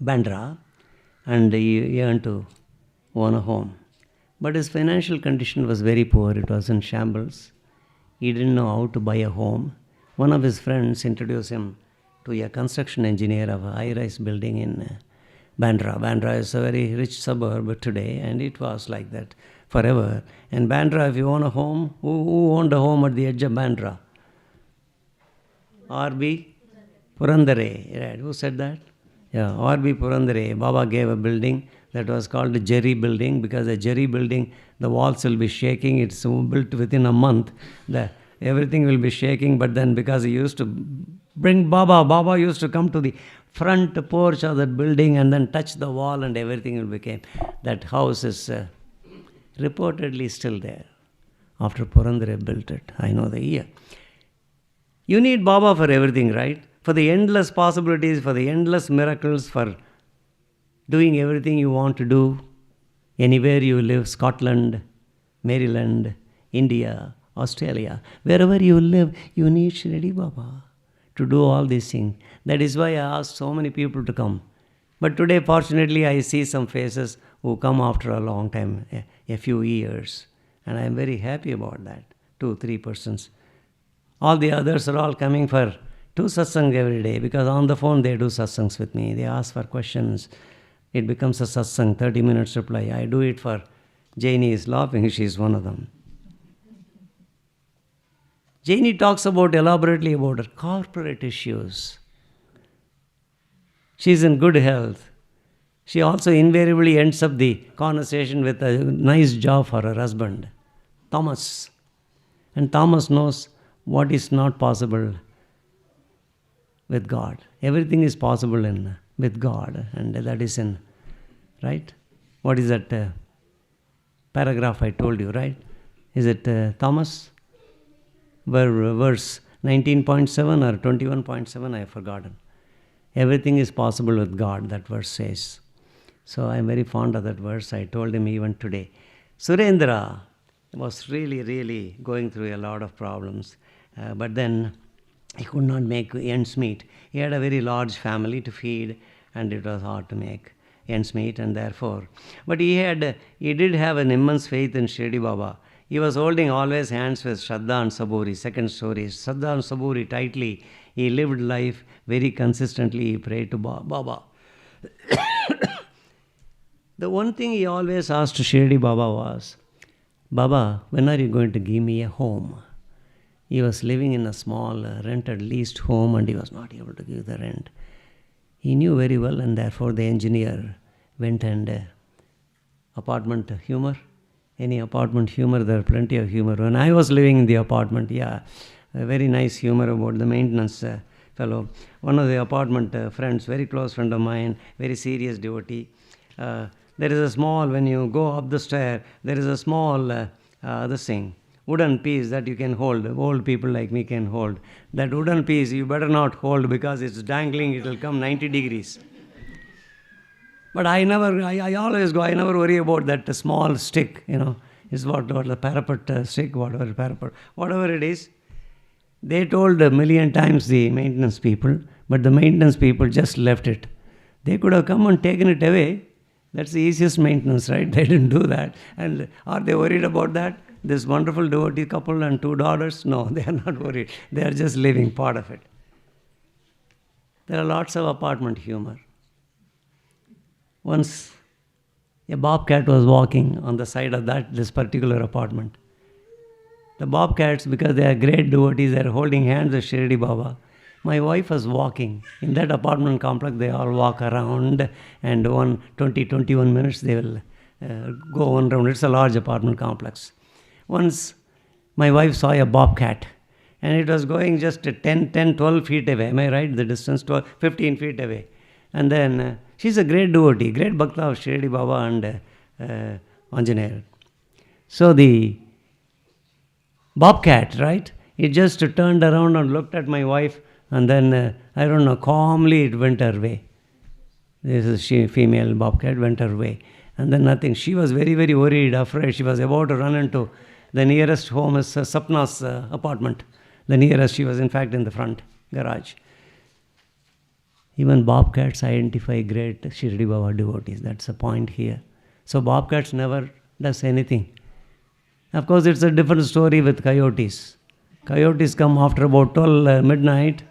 Bandra, and he yearned to own a home. But his financial condition was very poor. It was in shambles. He didn't know how to buy a home. One of his friends introduced him to a construction engineer of a high-rise building in Bandra. Bandra is a very rich suburb today, and it was like that forever. And Bandra, if you own a home, who owned a home at the edge of Bandra? R.B. Purandare. Right. Who said that? Yeah, R.B. Purandare. Baba gave a building that was called the Jerry building, because the Jerry building, the walls will be shaking. It's built within a month. Everything will be shaking, but then because he used to bring Baba used to come to the front porch of that building and then touch the wall, and everything will become. That house is reportedly still there after Purandare built it. I know the year. You need Baba for everything, right? For the endless possibilities, for the endless miracles, for doing everything you want to do, anywhere you live, Scotland, Maryland, India, Australia, wherever you live, you need Shirdi Baba to do all these things. That is why I asked so many people to come. But today, fortunately, I see some faces who come after a long time, a few years. And I am very happy about that. 2-3 persons. All the others are all coming for 2 satsangs every day, because on the phone they do satsangs with me. They ask for questions. It becomes a satsang, 30 minutes reply. I do it for Janie is laughing, she is one of them. Janie talks elaborately about her corporate issues. She is in good health. She also invariably ends up the conversation with a nice job for her husband, Thomas. And Thomas knows what is not possible with God. Everything is possible with God, and that is in, right? What is that paragraph I told you, right? Is it Thomas? Verse 19.7 or 21.7, I have forgotten. Everything is possible with God, that verse says. So I am very fond of that verse. I told him even today. Surendra was really, really going through a lot of problems. But then he could not make ends meet. He had a very large family to feed, and it was hard to make ends meet, and therefore. But he did have an immense faith in Shirdi Baba. He was holding always hands with Shraddha and Saburi. Second story, Shraddha and Saburi tightly. He lived life very consistently. He prayed to Baba. The one thing he always asked Shirdi Baba was, Baba, when are you going to give me a home? He was living in a small rented leased home, and he was not able to give the rent. He knew very well, and therefore the engineer went and apartment humor. Any apartment humor, there are plenty of humor. When I was living in the apartment, a very nice humor about the maintenance fellow. One of the apartment friends, very close friend of mine, very serious devotee. There is a small, when you go up the stair, there is a small, this thing, wooden piece that you can hold. Old people like me can hold. That wooden piece you better not hold, because it's dangling, it will come 90 degrees. But I always go, I never worry about that small stick, is what the parapet stick, whatever it is. They told a million times, the maintenance people, but the maintenance people just left it. They could have come and taken it away. That's the easiest maintenance, right? They didn't do that. And are they worried about that? This wonderful devotee couple and 2 daughters? No, they are not worried. They are just living part of it. There are lots of apartment humor. Once a bobcat was walking on the side of this particular apartment. The bobcats, because they are great devotees, they are holding hands with Shirdi Baba. My wife was walking. In that apartment complex, they all walk around, and 21 minutes they will go one round. It's a large apartment complex. Once my wife saw a bobcat, and it was going just 12 feet away. Am I right? The distance, 15 feet away. And then she's a great devotee, great bhakta of Shirdi Baba and Anjaneya. So the bobcat, right? It just turned around and looked at my wife, and then, calmly it went her way. This is female bobcat, went her way. And then nothing. She was very, very worried, afraid. She was about to run into the nearest home is Sapna's apartment. The nearest, she was in fact in the front garage. Even bobcats identify great Shirdi Baba devotees. That's the point here. So bobcats never does anything. Of course, it's a different story with coyotes. Coyotes come after about 12 midnight.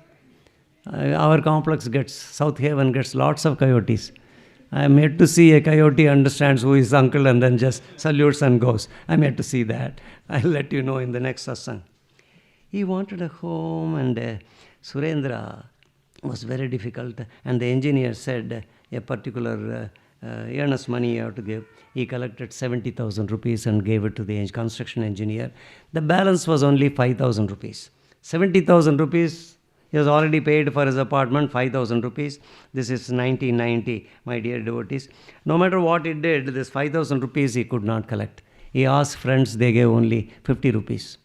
Our complex South Haven gets lots of coyotes. I am yet to see a coyote understands who is uncle and then just salutes and goes. I am yet to see that. I'll let you know in the next satsang. He wanted a home, and Surendra was very difficult, and the engineer said a particular earnest money you have to give. He collected 70,000 rupees and gave it to the construction engineer. The balance was only 5,000 rupees. 70,000 rupees, he has already paid for his apartment, 5,000 rupees. This is 1990, my dear devotees. No matter what he did, this 5,000 rupees he could not collect. He asked friends, they gave only 50 rupees.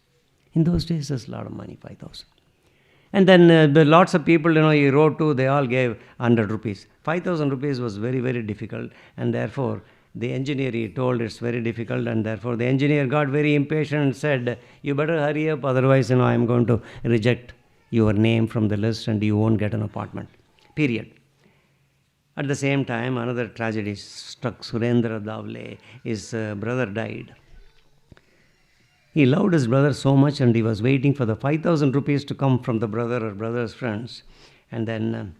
In those days, there's a lot of money, 5,000. And then the lots of people, he wrote to, they all gave 100 rupees. 5,000 rupees was very, very difficult, and therefore the engineer, he told it's very difficult, and therefore the engineer got very impatient and said, you better hurry up, otherwise, I'm going to reject your name from the list and you won't get an apartment. Period. At the same time, another tragedy struck Surendra Davle. His brother died. He loved his brother so much, and he was waiting for the 5,000 rupees to come from the brother or brother's friends. And then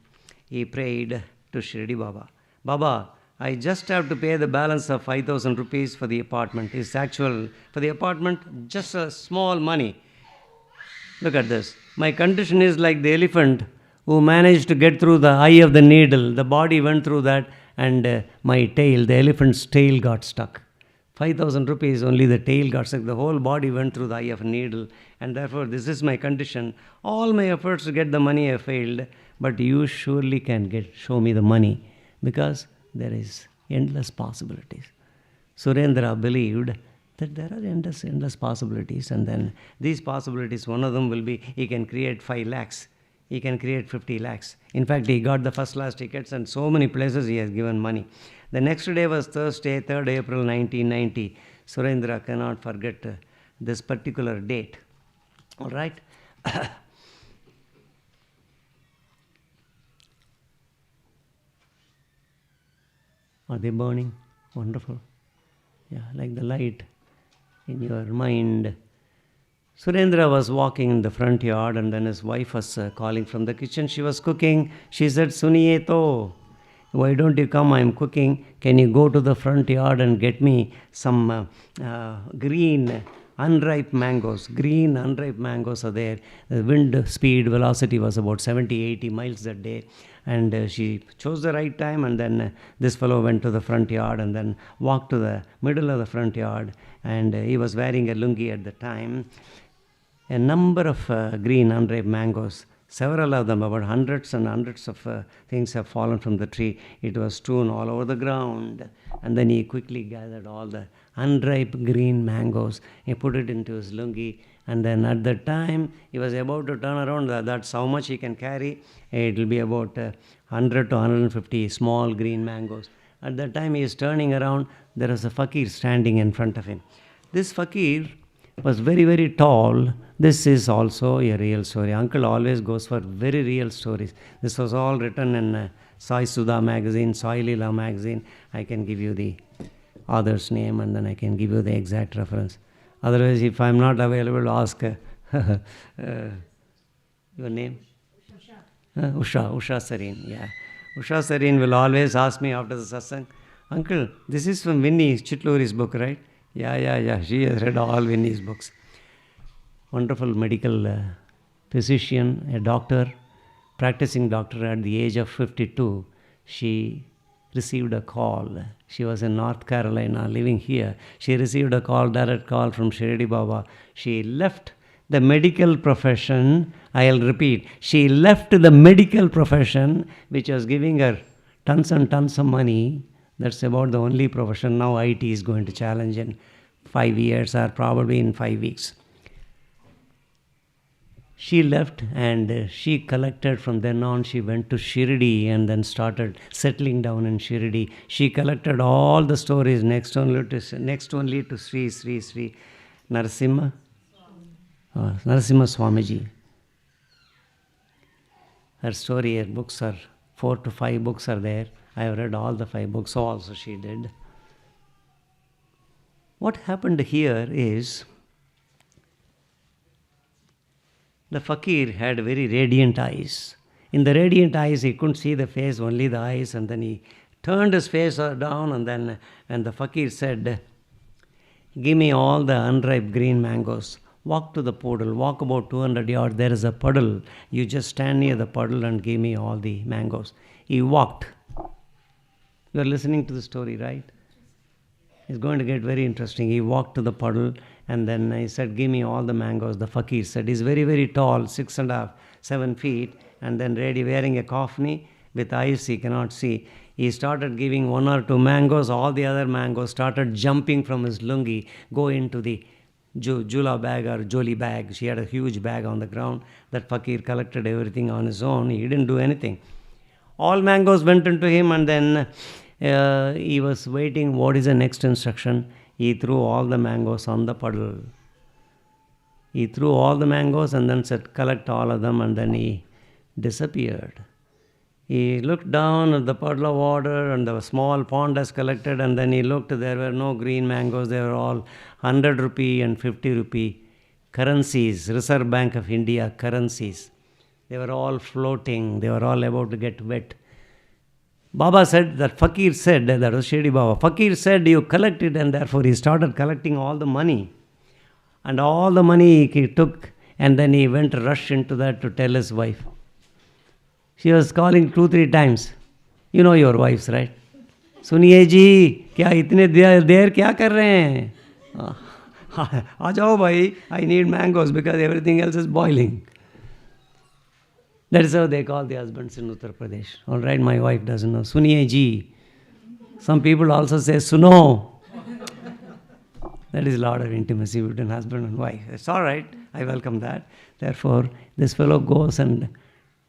he prayed to Shirdi Baba. Baba, I just have to pay the balance of 5,000 rupees for the apartment. It's actual, for the apartment, just a small money. Look at this. My condition is like the elephant who managed to get through the eye of the needle. The body went through that, and my tail, the elephant's tail, got stuck. 5,000 rupees, only the tail got stuck. The whole body went through the eye of a needle, and therefore this is my condition. All my efforts to get the money have failed, but you surely can show me the money, because there is endless possibilities. Surendra believed that there are endless possibilities, and then these possibilities, one of them will be he can create 5 lakhs. He can create 50 lakhs. In fact, he got the first class tickets, and so many places he has given money. The next day was Thursday, 3rd April 1990. Surendra cannot forget this particular date. All right? Are they burning? Wonderful. Yeah, like the light in your mind. Surendra was walking in the front yard, and then his wife was calling from the kitchen. She was cooking. She said, Suniye to, why don't you come? I'm cooking. Can you go to the front yard and get me some green unripe mangoes? Green unripe mangoes are there. The wind speed, velocity was about 70-80 miles that day. And she chose the right time, and then this fellow went to the front yard and then walked to the middle of the front yard, and he was wearing a lungi at the time. A number of green unripe mangoes, several of them, about hundreds and hundreds of things have fallen from the tree. It was strewn all over the ground. And then he quickly gathered all the unripe green mangoes. He put it into his lungi. And then at the time, he was about to turn around. That's how much he can carry. It will be about 100 to 150 small green mangoes. At that time, he is turning around. There was a fakir standing in front of him. This fakir was very, very tall. This is also a real story. Uncle always goes for very real stories. This was all written in Sai Sudha magazine, Sai Leela magazine. I can give you the author's name, and then I can give you the exact reference. Otherwise, if I'm not available, ask your name? Usha Sareen. Yeah. Usha Sareen will always ask me after the satsang, Uncle, this is from Vinny Chitluri's book, right? Yeah. She has read all Vinny's books. Wonderful medical physician, a doctor, practicing doctor at the age of 52. She received a call. She was in North Carolina, living here. She received a call, direct call from Shirdi Baba. She left the medical profession. I'll repeat. She left the medical profession, which was giving her tons and tons of money. That's about the only profession now IT is going to challenge in 5 years or probably in 5 weeks. She left, and she collected. From then on, she went to Shirdi and then started settling down in Shirdi. She collected all the stories next only to Sri Narasimha Swamiji. Her story, her books are 4 to 5 books are there. I have read all the 5 books, so also she did. What happened here is, the fakir had very radiant eyes. In the radiant eyes, he couldn't see the face, only the eyes, and then he turned his face down, and the fakir said, give me all the unripe green mangoes. Walk to the puddle, walk about 200 yards, there is a puddle. You just stand near the puddle and give me all the mangoes. He walked. You are listening to the story, right? It's going to get very interesting. He walked to the puddle, and then he said, give me all the mangoes. The fakir said, he's very, very tall, 6.5, 7 feet, and then wearing a kafni with eyes he cannot see. He started giving 1 or 2 mangoes. All the other mangoes started jumping from his lungi, go into the jula bag or joli bag. She had a huge bag on the ground. That fakir collected everything on his own. He didn't do anything. All mangoes went into him, and then he was waiting. What is the next instruction? He threw all the mangoes on the puddle. He threw all the mangoes and then said, collect all of them, and then he disappeared. He looked down at the puddle of water and the small pond has collected, and then he looked, there were no green mangoes, they were all 100 rupee and 50 rupee currencies, Reserve Bank of India currencies. They were all floating, they were all about to get wet. Baba said, that Fakir said, that was Shirdi Baba, Fakir said, you collect it, and therefore he started collecting all the money. And all the money he took, and then he went rush into that to tell his wife. She was calling 2-3 times. You know your wives, right? सुनिए जी, क्या इतने देर क्या कर रहे हैं? आ जाओ भाई, I need mangoes because everything else is boiling. That is how they call the husbands in Uttar Pradesh. All right, my wife doesn't know. Suniye ji. Some people also say suno. That is a lot of intimacy between husband and wife. It's all right. I welcome that. Therefore, this fellow goes and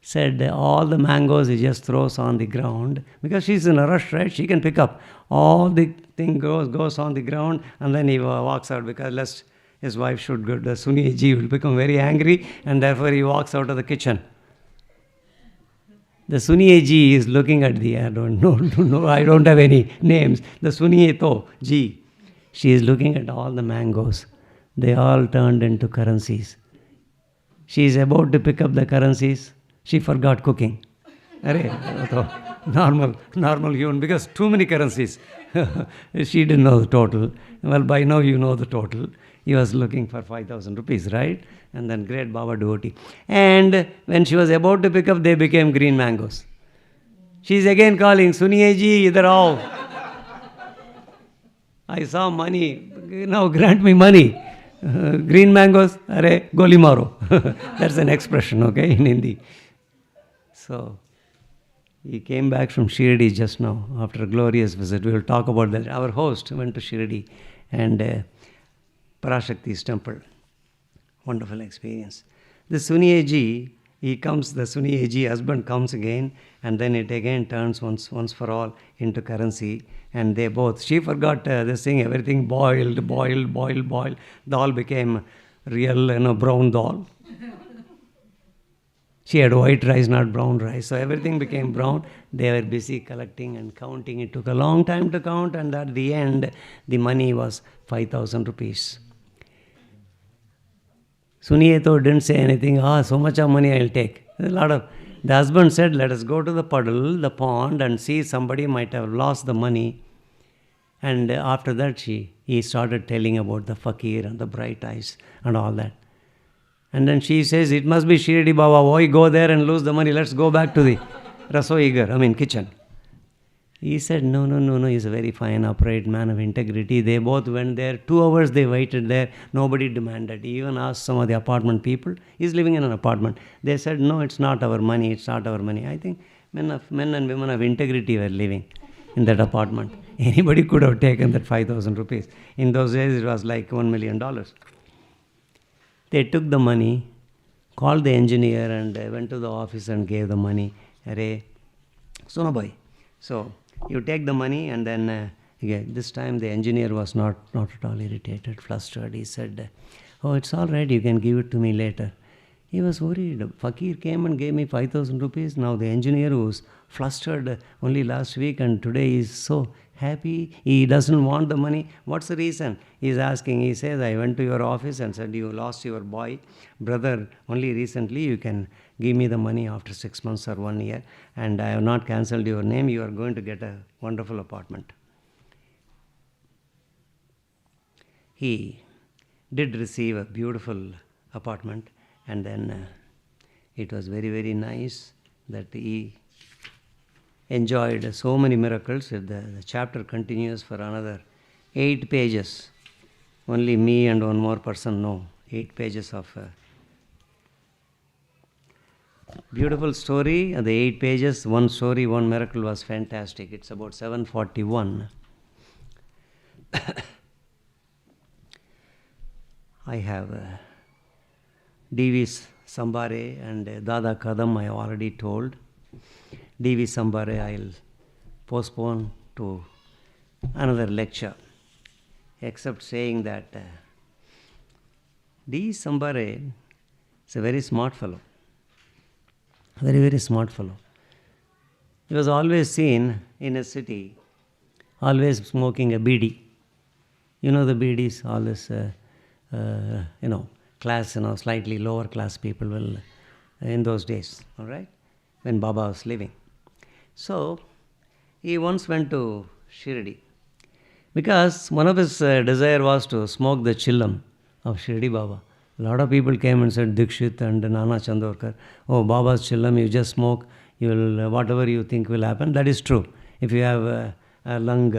said all the mangoes he just throws on the ground because she's in a rush, right? She can pick up. All the thing goes on the ground, and then he walks out because lest his wife should go. The Suniye ji will become very angry, and therefore he walks out of the kitchen. The Suniye ji is looking at the, I don't know, I don't have any names. The Suniye to ji. She is looking at all the mangoes. They all turned into currencies. She is about to pick up the currencies. She forgot cooking. Normal human, because too many currencies. She didn't know the total. Well, by now you know the total. He was looking for 5,000 rupees, right? And then great Baba devotee. And when she was about to pick up, they became green mangoes. She is again calling, Suniye ji, idhar aao. I saw money, now grant me money. Green mangoes, are goli maro. That's an expression, okay, in Hindi. So, he came back from Shirdi just now after a glorious visit. We will talk about that. Our host went to Shirdi and Parashakti's temple. Wonderful experience. The Suniye ji, he comes, the Suniye ji husband comes again, and then it again turns once for all into currency. And they both, she forgot this thing, everything boiled. Dal became real, brown dal. She had white rice, not brown rice. So everything became brown. They were busy collecting and counting. It took a long time to count, and at the end, the money was 5,000 rupees. Suniyeto didn't say anything. So much of money I'll take. The husband said, let us go to the puddle, the pond, and see somebody might have lost the money. And after that, he started telling about the fakir and the bright eyes and all that. And then she says, it must be Shirdi Baba. Why go there and lose the money? Let's go back to the kitchen. He said, no, he's a very fine, upright man of integrity. They both went there. 2 hours they waited there. Nobody demanded. He even asked some of the apartment people. He's living in an apartment. They said, no, it's not our money. It's not our money. I think men and women of integrity were living in that apartment. Anybody could have taken that 5,000 rupees. In those days, it was like $1 million. They took the money, called the engineer, and went to the office and gave the money. Arey, Sono bhai. So, you take the money, and then this time the engineer was not at all irritated, flustered. He said, oh, it's all right, you can give it to me later. He was worried. Fakir came and gave me 5,000 rupees. Now the engineer was flustered only last week, and today he is so happy. He doesn't want the money. What's the reason? He's asking. He says, I went to your office and said, you lost your brother only recently. You can give me the money after 6 months or 1 year. And I have not cancelled your name. You are going to get a wonderful apartment. He did receive a beautiful apartment. And then it was very, very nice that he enjoyed so many miracles. The chapter continues for another 8 pages. Only me and one more person know. 8 pages of beautiful story. The 8 pages, one story, one miracle was fantastic. It's about 741. I have D.V. Sambare and Dada Kadam I have already told. D.V. Sambare I'll postpone to another lecture, except saying that D. Sambare is a very smart fellow. Very, very smart fellow. He was always seen in a city, always smoking a bidi. You know the bidis, all this, class, slightly lower class people will, in those days, all right, when Baba was living. So, he once went to Shirdi because one of his desire was to smoke the chillam of Shirdi Baba. A lot of people came and said, Dikshit and Nana Chandorkar, oh, Baba's chillam, you just smoke, you will, whatever you think will happen. That is true. If you have a lung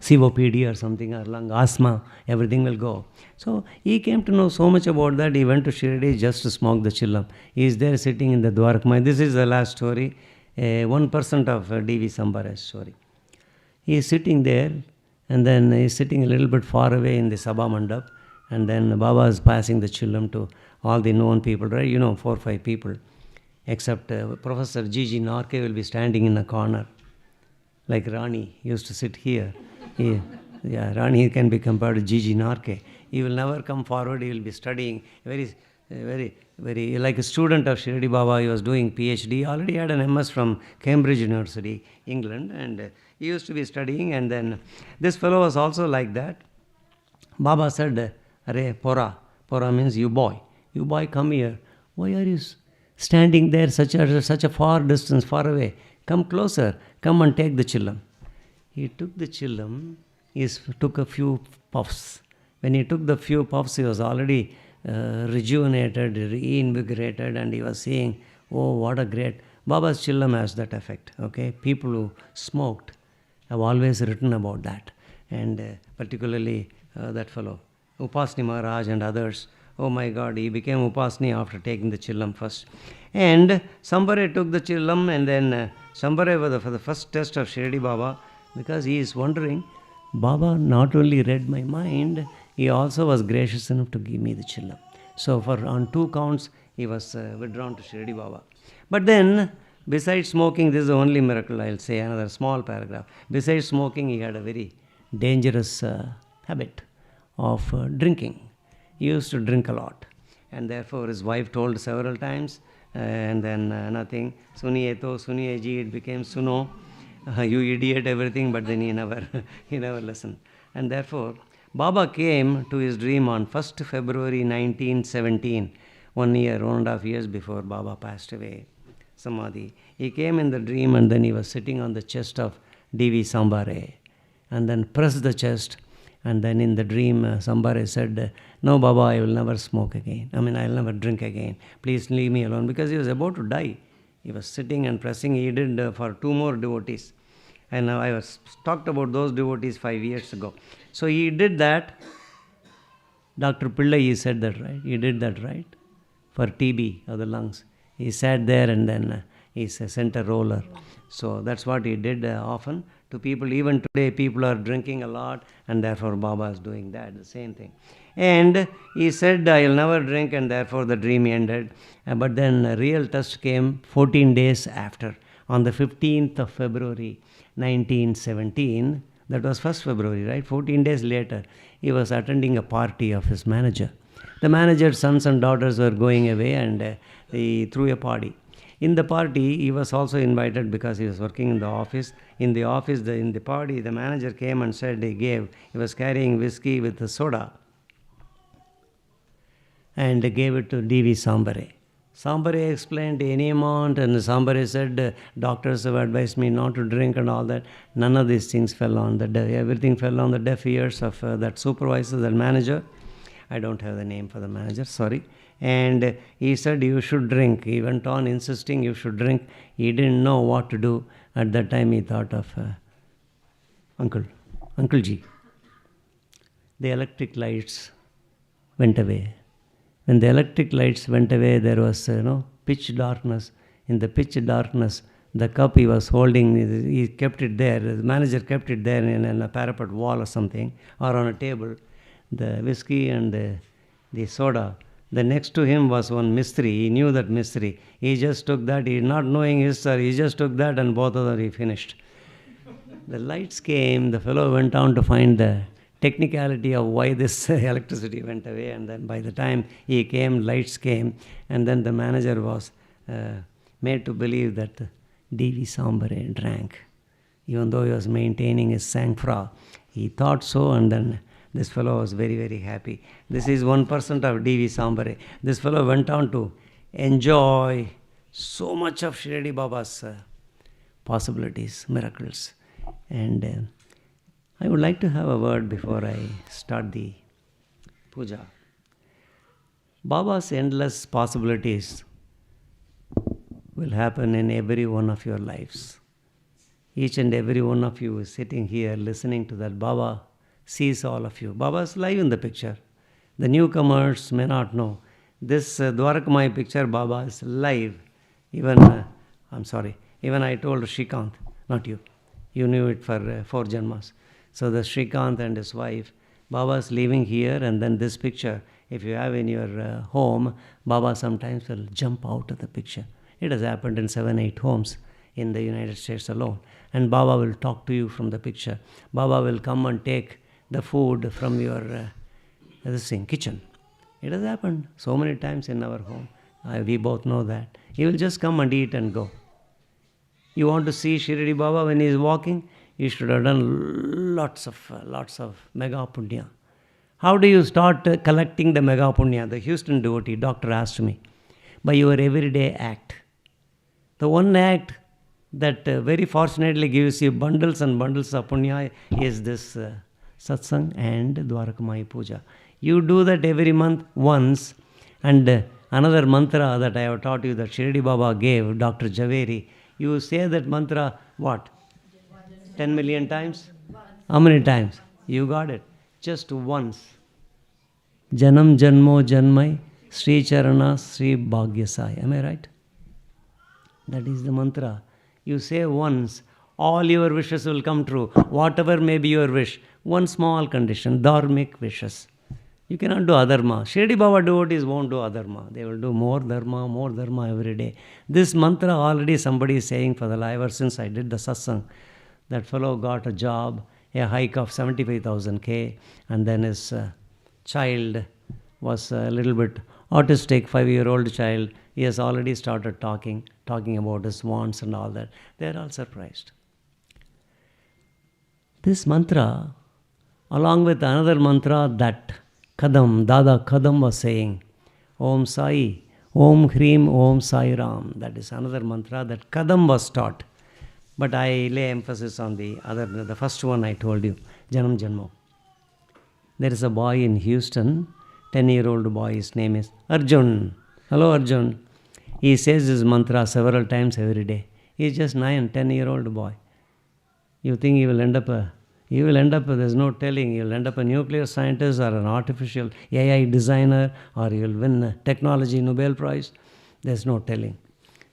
COPD or something, or lung asthma, everything will go. So he came to know so much about that. He went to Shirdi just to smoke the chillam. He is there sitting in the Dwarakamayi. This is the last story, 1% of D.V. Sambare's story. He is sitting there, and then he is sitting a little bit far away in the Sabha Mandap, and then Baba is passing the chillam to all the known people, right? 4 or 5 people, except Professor G.G. Narke will be standing in a corner, like Rani used to sit here. Rani can be compared to G.G. Narke. He will never come forward. He will be studying very like a student of Shirdi Baba. He was doing PhD. He already had an MS from Cambridge University, England, and he used to be studying. And then this fellow was also like that. Baba said, Arey, Pora. Pora means you boy, come here. Why are you standing there such a far distance, far away? Come closer. Come and take the chillam. He took the chillam. He took a few puffs. When he took the few puffs, he was already rejuvenated, reinvigorated, and he was saying, oh, what a great... Baba's chillam has that effect, okay? People who smoked have always written about that. And particularly that fellow, Upasni Maharaj and others. Oh my God, he became Upasni after taking the chillam first. And Sambare took the chillam, and then Sambare was for the first test of Shirdi Baba, because he is wondering, Baba not only read my mind, he also was gracious enough to give me the chillam. So on 2 counts, he was withdrawn to Shirdi Baba. But then, besides smoking, this is the only miracle, I'll say another small paragraph. Besides smoking, he had a very dangerous habit of drinking. He used to drink a lot. And therefore, his wife told several times, and then nothing. Suniye to, suniye ji, it became suno. You idiot, everything, but then he never listened. And therefore, Baba came to his dream on 1st February 1917, 1.5 years before Baba passed away, Samadhi. He came in the dream, and then he was sitting on the chest of D.V. Sambare, and then pressed the chest, and then in the dream, Sambare said, no, Baba, I will never smoke again. I will never drink again. Please leave me alone, because he was about to die. He was sitting and pressing. He did for 2 more devotees. And I was talked about those devotees 5 years ago. So he did that. Dr. Pillai, he said that, right? He did that, right? For TB of the lungs. He sat there, and then he sent a roller. So that's what he did often to people. Even today, people are drinking a lot, and therefore Baba is doing that, the same thing. And he said, I will never drink, and therefore the dream ended. But then a real test came 14 days after, on the 15th of February 1917. That was 1st February, right? 14 days later, he was attending a party of his manager. The manager's sons and daughters were going away, and he threw a party. In the party, he was also invited because he was working in the office. In the party, the manager came and said he was carrying whiskey with the soda, and gave it to D.V. Sambare. Sambare explained any amount, and Sambare said, doctors have advised me not to drink and all that. None of these things fell on the deaf. Everything fell on the deaf ears of that supervisor, that manager. I don't have the name for the manager, sorry. And he said, you should drink. He went on insisting you should drink. He didn't know what to do. At that time, he thought of Uncle Ji. The electric lights went away. When the electric lights went away, there was pitch darkness. In the pitch darkness, the cup he was holding, he kept it there. The manager kept it there in a parapet wall or something, or on a table. The whiskey and the the soda. The next to him was one mystery. He knew that mystery. He just took that. He not knowing his sir. He just took that and both of them he finished. The lights came. The fellow went on to find the technicality of why this electricity went away. And then by the time he came, lights came. And then the manager was made to believe that D.V. Sambare drank. Even though he was maintaining his sang-froid. He thought so, and then this fellow was very, very happy. This is 1% of D.V. Sambare. This fellow went on to enjoy so much of Shirdi Baba's possibilities, miracles. And I would like to have a word before I start the puja. Baba's endless possibilities will happen in every one of your lives. Each and every one of you is sitting here listening to that. Baba sees all of you. Baba is live in the picture. The newcomers may not know. This Dwarakamayi picture, Baba is live. Even I told Shrikant, not you. You knew it for 4 janmas. So the Shrikant and his wife, Baba is living here, and then this picture, if you have in your home, Baba sometimes will jump out of the picture. It has happened in 7-8 homes in the United States alone. And Baba will talk to you from the picture. Baba will come and take the food from your kitchen. It has happened so many times in our home. We both know that. He will just come and eat and go. You want to see Shirdi Baba when he is walking? You should have done lots of mega punya. How do you start collecting the mega punya? The Houston devotee, doctor asked me. By your everyday act. The one act that very fortunately gives you bundles and bundles of punya is this satsang and Dwarakamayi puja. You do that every month once, and another mantra that I have taught you that Shirdi Baba gave, Dr. Javeri, you say that mantra, what? 10 million times? How many times? You got it. Just once. Janam Janmo Janmai Sri Charana Sri Bhagyasai. Am I right? That is the mantra. You say once, all your wishes will come true. Whatever may be your wish. One small condition, dharmic wishes. You cannot do adharma. Shirdi Baba devotees won't do adharma. They will do more dharma every day. This mantra already somebody is saying for the life ever since I did the satsang. That fellow got a job, a hike of 75,000 K, and then his child was a little bit autistic, 5-year-old child. He has already started talking about his wants and all that. They are all surprised. This mantra, along with another mantra that Dada Kadam was saying, Om Sai, Om Hrim, Om Sai Ram. That is another mantra that Kadam was taught. But I lay emphasis on the first one I told you, Janam Janmo. There is a boy in Houston, 10-year-old boy, his name is Arjun. Hello Arjun. He says his mantra several times every day. He is just 10-year-old boy. You think he will end up, there's no telling, he will end up a nuclear scientist or an artificial AI designer, or he will win a technology Nobel Prize. There's no telling.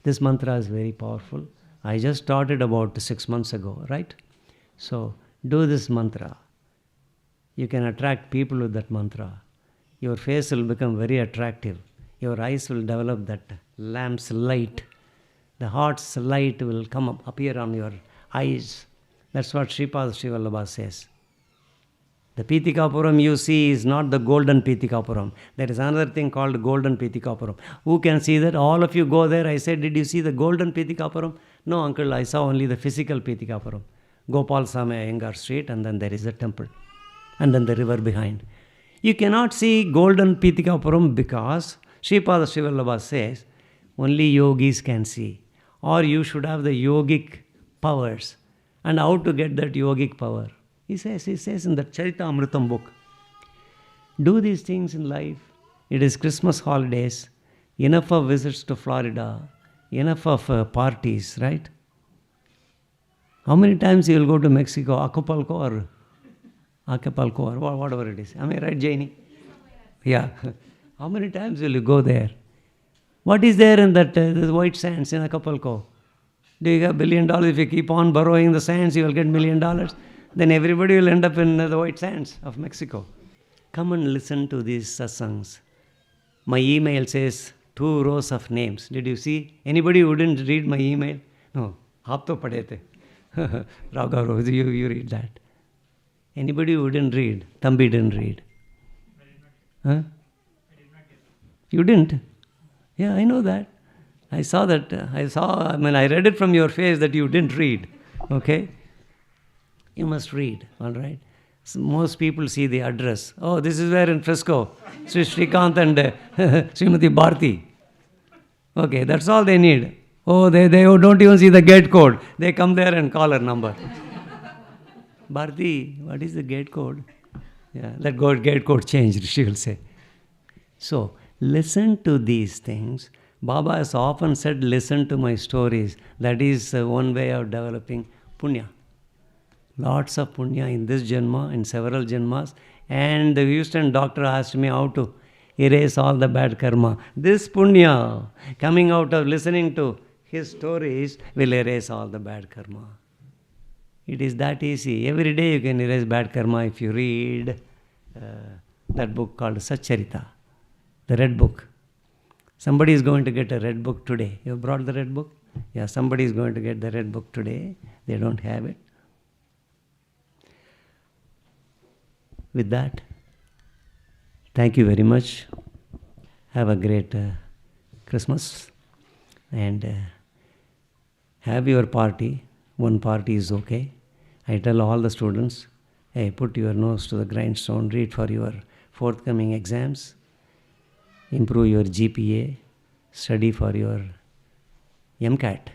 This mantra is very powerful. I just taught it about 6 months ago, right? So, do this mantra. You can attract people with that mantra. Your face will become very attractive. Your eyes will develop that lamp's light. The heart's light will appear on your eyes. That's what Sripada Sri Vallabha says. The Pitikapuram you see is not the golden Pitikapuram. There is another thing called golden Pitikapuram. Who can see that? All of you go there. I said, did you see the golden Pitikapuram? No, uncle, I saw only the physical Pitikapuram. Gopal Same Iyengar Street, and then there is a temple. And then the river behind. You cannot see golden Pitikapuram because Sripada Sri Vallabha says, only yogis can see. Or you should have the yogic powers. And how to get that yogic power? He says in the Charita Amritam book, do these things in life. It is Christmas holidays, enough of visits to Florida, enough of parties, right? How many times you will go to Mexico, Acapulco or whatever it is. Am I right, Jaini? Yeah. How many times will you go there? What is there in that the white sands in Acapulco? Do you get $1 billion? If you keep on borrowing the sands, you will get $1 million. Then everybody will end up in the white sands of Mexico. Come and listen to these satsangs. My email says 2 rows of names. Did you see? Anybody who didn't read my email? No. Aap to padhe the. Raghav, you read that. Anybody who didn't read? Thambi didn't read. Huh? You didn't? Yeah, I know that. I saw that. I read it from your face that you didn't read. Okay? You must read, all right? So most people see the address. Oh, this is where in Frisco, Sri Srikant and Srimati Bharti. Okay, that's all they need. Oh, they don't even see the gate code. They come there and call her number. Bharti, what is the gate code? Yeah, that gate code changed, she will say. So, listen to these things. Baba has often said, listen to my stories. That is one way of developing punya. Lots of punya in this janma, in several janmas. And the Houston doctor asked me how to erase all the bad karma. This punya coming out of listening to his stories will erase all the bad karma. It is that easy. Every day you can erase bad karma if you read that book called Satcharita, the red book. Somebody is going to get a red book today. You brought the red book? Yeah, somebody is going to get the red book today. They don't have it. With that, thank you very much. Have a great Christmas and have your party. One party is okay. I tell all the students, hey, put your nose to the grindstone, read for your forthcoming exams, improve your GPA, study for your MCAT.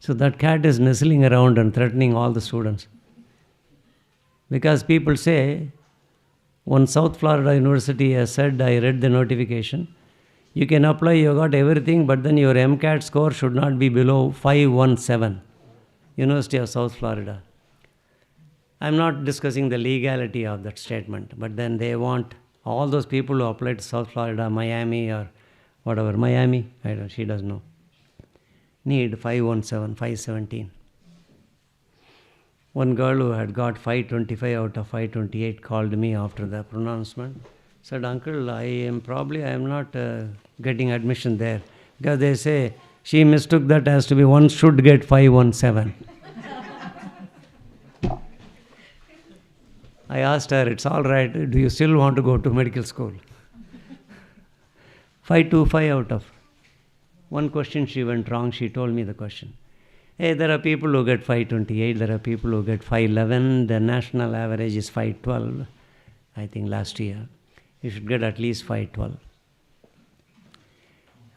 So that cat is nestling around and threatening all the students. Because people say, one South Florida University has said, I read the notification, you can apply, you got everything, but then your MCAT score should not be below 517. University of South Florida. I'm not discussing the legality of that statement, but then they want all those people who apply to South Florida, Miami or whatever, Miami, she doesn't know, need 517, 517. One girl who had got 525 out of 528 called me after the pronouncement, said, Uncle, I am not getting admission there. Because they say, she mistook that as to be one should get 517. I asked her, it's all right, do you still want to go to medical school? 525 out of. One question she went wrong, she told me the question. Hey, there are people who get 528, there are people who get 511, the national average is 512, I think last year. You should get at least 512.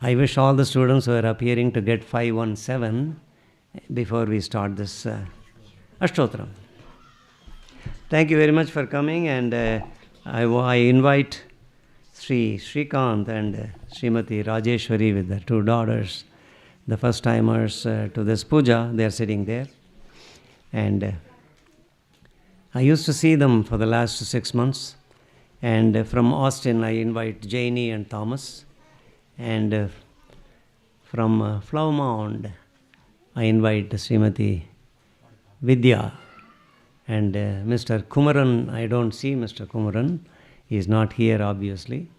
I wish all the students who are appearing to get 517 before we start this Ashtotram. Thank you very much for coming, and I invite Sri Srikant and Srimati Rajeshwari with the 2 daughters, the first timers to this puja. They are sitting there. And I used to see them for the last 6 months. And from Austin, I invite Janie and Thomas. And from Flower Mound, I invite Srimati Vidya. And Mr. Kumaran, I don't see Mr. Kumaran. He is not here, obviously.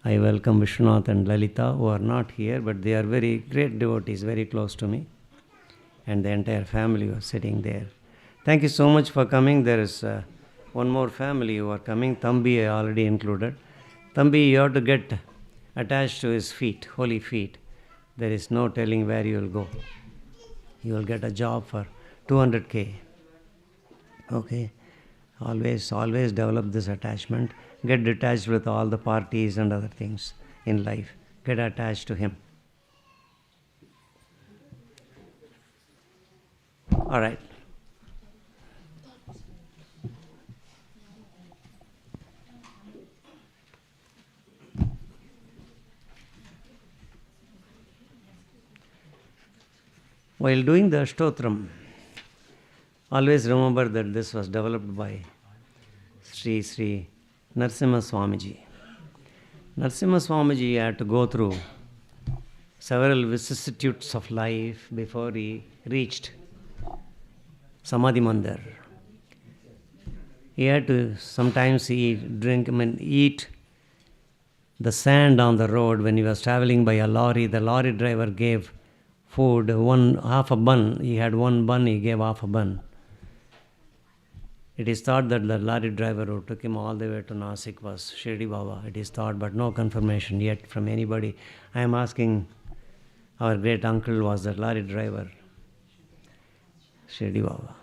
I welcome Vishwanath and Lalita, who are not here, but they are very great devotees, very close to me. And the entire family was sitting there. Thank you so much for coming. There is one more family who are coming. Thambi I already included. Thambi, you have to get attached to his feet, holy feet. There is no telling where you will go. You will get a job for 200K. Okay? Always develop this attachment. Get detached with all the parties and other things in life. Get attached to him. All right. While doing the Ashtotram, always remember that this was developed by Sri Narasimha Swamiji. Narasimha Swamiji had to go through several vicissitudes of life before he reached Samadhi Mandir. He had to sometimes eat the sand on the road when he was traveling by a lorry. The lorry driver gave food, half a bun. He had one bun, he gave half a bun. It is thought that the lorry driver who took him all the way to Nasik was Shirdi Baba. It is thought, but no confirmation yet from anybody. I am asking, our great uncle was the lorry driver, Shirdi Baba.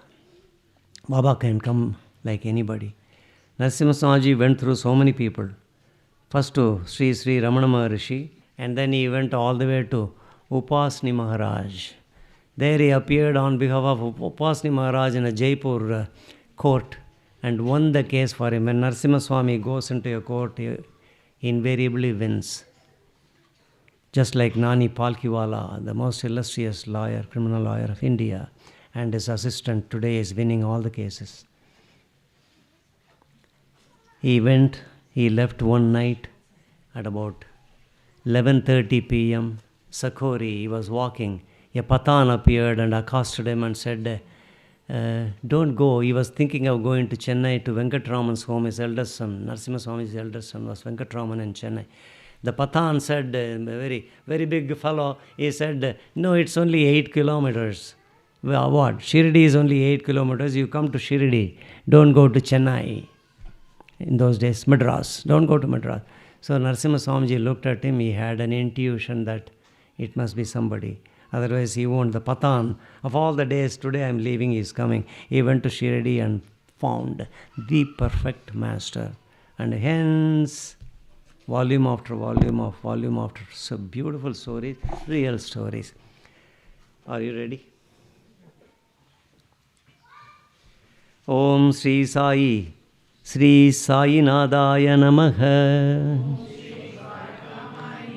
Baba can come like anybody. Narasimha Swamiji went through so many people. First to Sri Ramana Maharishi, and then he went all the way to Upasni Maharaj. There he appeared on behalf of Upasni Maharaj in a Jaipur court and won the case for him. When Narasimha Swami goes into a court, he invariably wins. Just like Nani Palkiwala, the most illustrious lawyer, criminal lawyer of India, and his assistant today is winning all the cases. He left one night at about 11:30 p.m. Sakhori, he was walking. A Pathan appeared and accosted him and said, don't go. He was thinking of going to Chennai to Venkatraman's home, his eldest son. Narasimha Swami's eldest son was Venkatraman in Chennai. The Pathan said, a very, very big fellow, he said, no, it's only 8 kilometers. Well, what? Shirdi is only 8 kilometers. You come to Shirdi. Don't go to Chennai. In those days, Madras. Don't go to Madras. So Narasimha Swamiji looked at him. He had an intuition that it must be somebody. Otherwise, he won't. The Pathan, of all the days, today I am leaving, he is coming. He went to Shirdi and found the perfect master. And hence, volume after volume after, so beautiful stories, real stories. Are you ready? Om Sri Sai, Sri Sai Nadaya Namaha.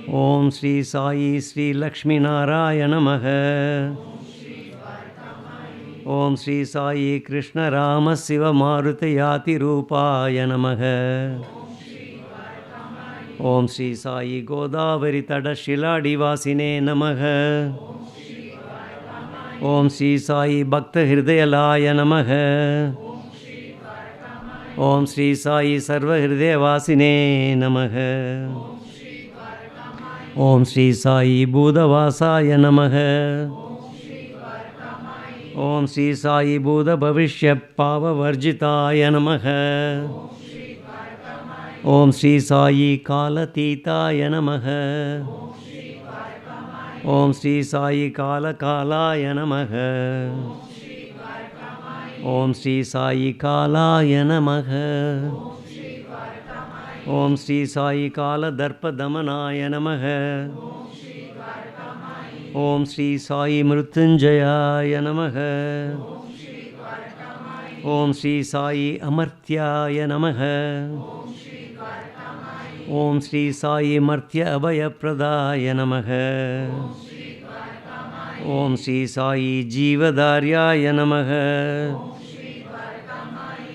Om Sri Sai, Sri Lakshmi Narayana Namaha. Om Sri Sai, Krishna Rama Siva Maruti Yati Rupaya Namaha. Om Sri Sai, Godavari Tada Shiladi Vasine Namaha. Om Sri Sai, Bhakta Hridayalaya Namaha. Om Sri Sai, Sarva Hridaya Vasine Namaha. Om Sri Sai, Buddha Vasaya Namaha. Om Sri Sai, Buddha Bhavishya Pava Varjitaya Namaha. Om Sri Sai, Kalatitaya Namaha. Om Sri Sai, Kala Kalaya Namaha. Om Sri Sai, Kalaya Namaha. Om Sri Sai, Kala Darpa Damanaya Namaha. Om Sri Sai, Mrutyunjayaya Namaha. Om Sri Sai, Amartyaya Namaha. Om Sri Sai, Martya Abhaya Pradaya Namaha. Om Sri Sai, Jivadaryaya Namaha.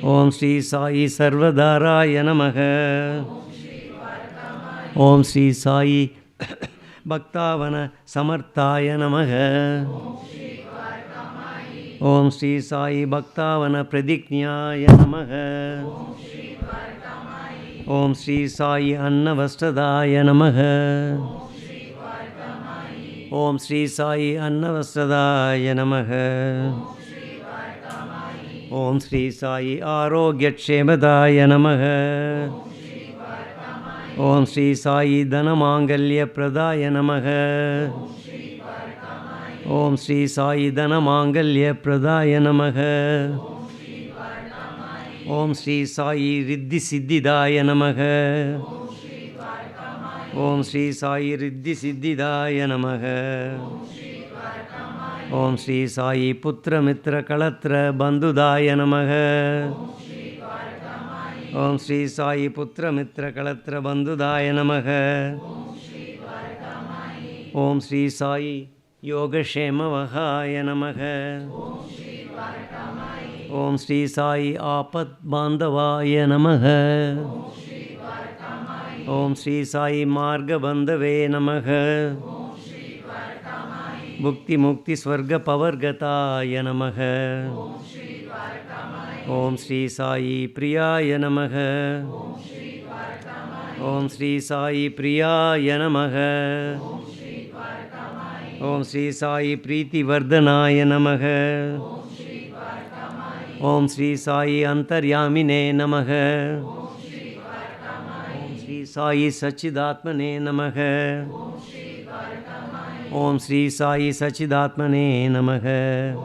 Om Sri Sai, Sarvadaraya Namaha. Om Sri Sai, Bhaktavana Samarthaya Namaha. Om Sri Sai, Bhaktavana Pradiknyaya Namaha. Om Sri Sai, Annavastradaya Namaha. Om Sri Sai, Annavastradaya Namaha. Om Sri Sai, Arogyakshemedaya Namaha. Om Sri Sai, Dhanamangalya Pradaya Namaha. Om Sri Sai, Dhanamangalya Pradaya Namaha. Om Sri Sai, Riddhi Siddhidaya Namaha. Om Sri Sai, Riddhi Siddhidaya Namaha. Om Sri Sai, Putra Mitra Kalatra Bandhudaya Namaha. Om Sri Sai, Putra Mitra Kalatra Bandhudaya Namaha. Om Sri Sai, Yogashema Vahaya Namaha. Om Sri Sai, Apat Bandhavaya Namaha. Om Sri Sai, Marga Bandhave Namaha. Bhukti Mukti Swarga Pavargataya Namaha. Om Sri Sai, Priyaya Namaha. Om Sri Sai Priyaya Namaha. Om Sri Sai Preeti Vardhanaya Namaha. Om Sri Sai Antaryamine Namaha. Om Sri Sai Sachidatmane Namaha. Om Sri Sai Sachidatmane Namaha.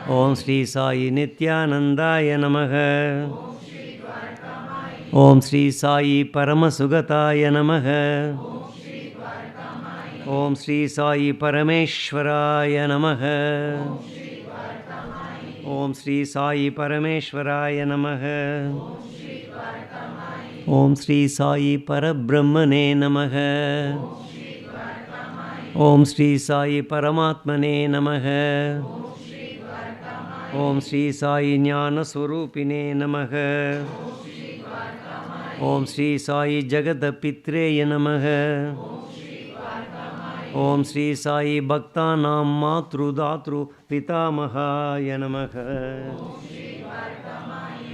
Om Sri Sai Nityanandaya Namaha. Om Sri Sai Paramasugataya Namaha. Om Sri Sai Parameshwaraya Namaha. Om Sri Sai Parameshwaraya Namaha. Om Sri Sai Parabrahmane Namaha. Om Sri Sai Paramatmane Namaha. Om Sri Sai Jnana Swarupine Namaha. Om Sri Sai Jagadapitreye Namaha. Om Sri Sai Bhaktanam Matru Datru Pitamahaya Namaha.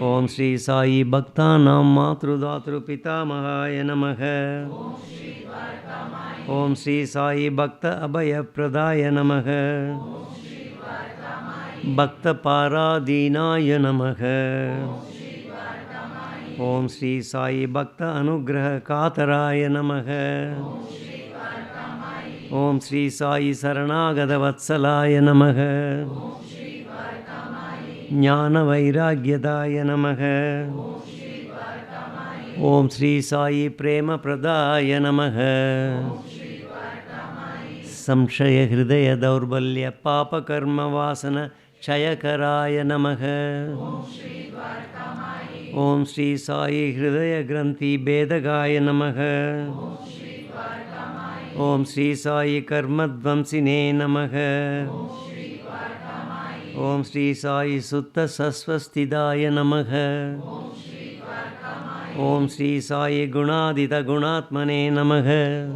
Om Sri Sai Bhaktanam Matru Datru Pitamahaya Namaha. Om Sri Sai Bhakta Abhaya Pradaya Namaha. Bhakta Paradinaya Namaha. Om Sri Sai Bhakta Anugraha Kataraya Namaha. Om Sri Sai Saranagada Vatsalaya Namaha. Jnana Vairagyadaya Namaha. Om Sri Sai Prema Pradaya Namaha. Samshaya Hridaya Daurbalya Papa Karma Vasana Chayakaraya Namaha. Om Sri Sai Hridaya Granthi Bedagaya Namaha. Om Sri Sai Karmadvamsine Namaha. Om Sri Sai Sutta Sasvastidaya Namaha. Om Sri Sai Gunadita Gunatmane Namaha.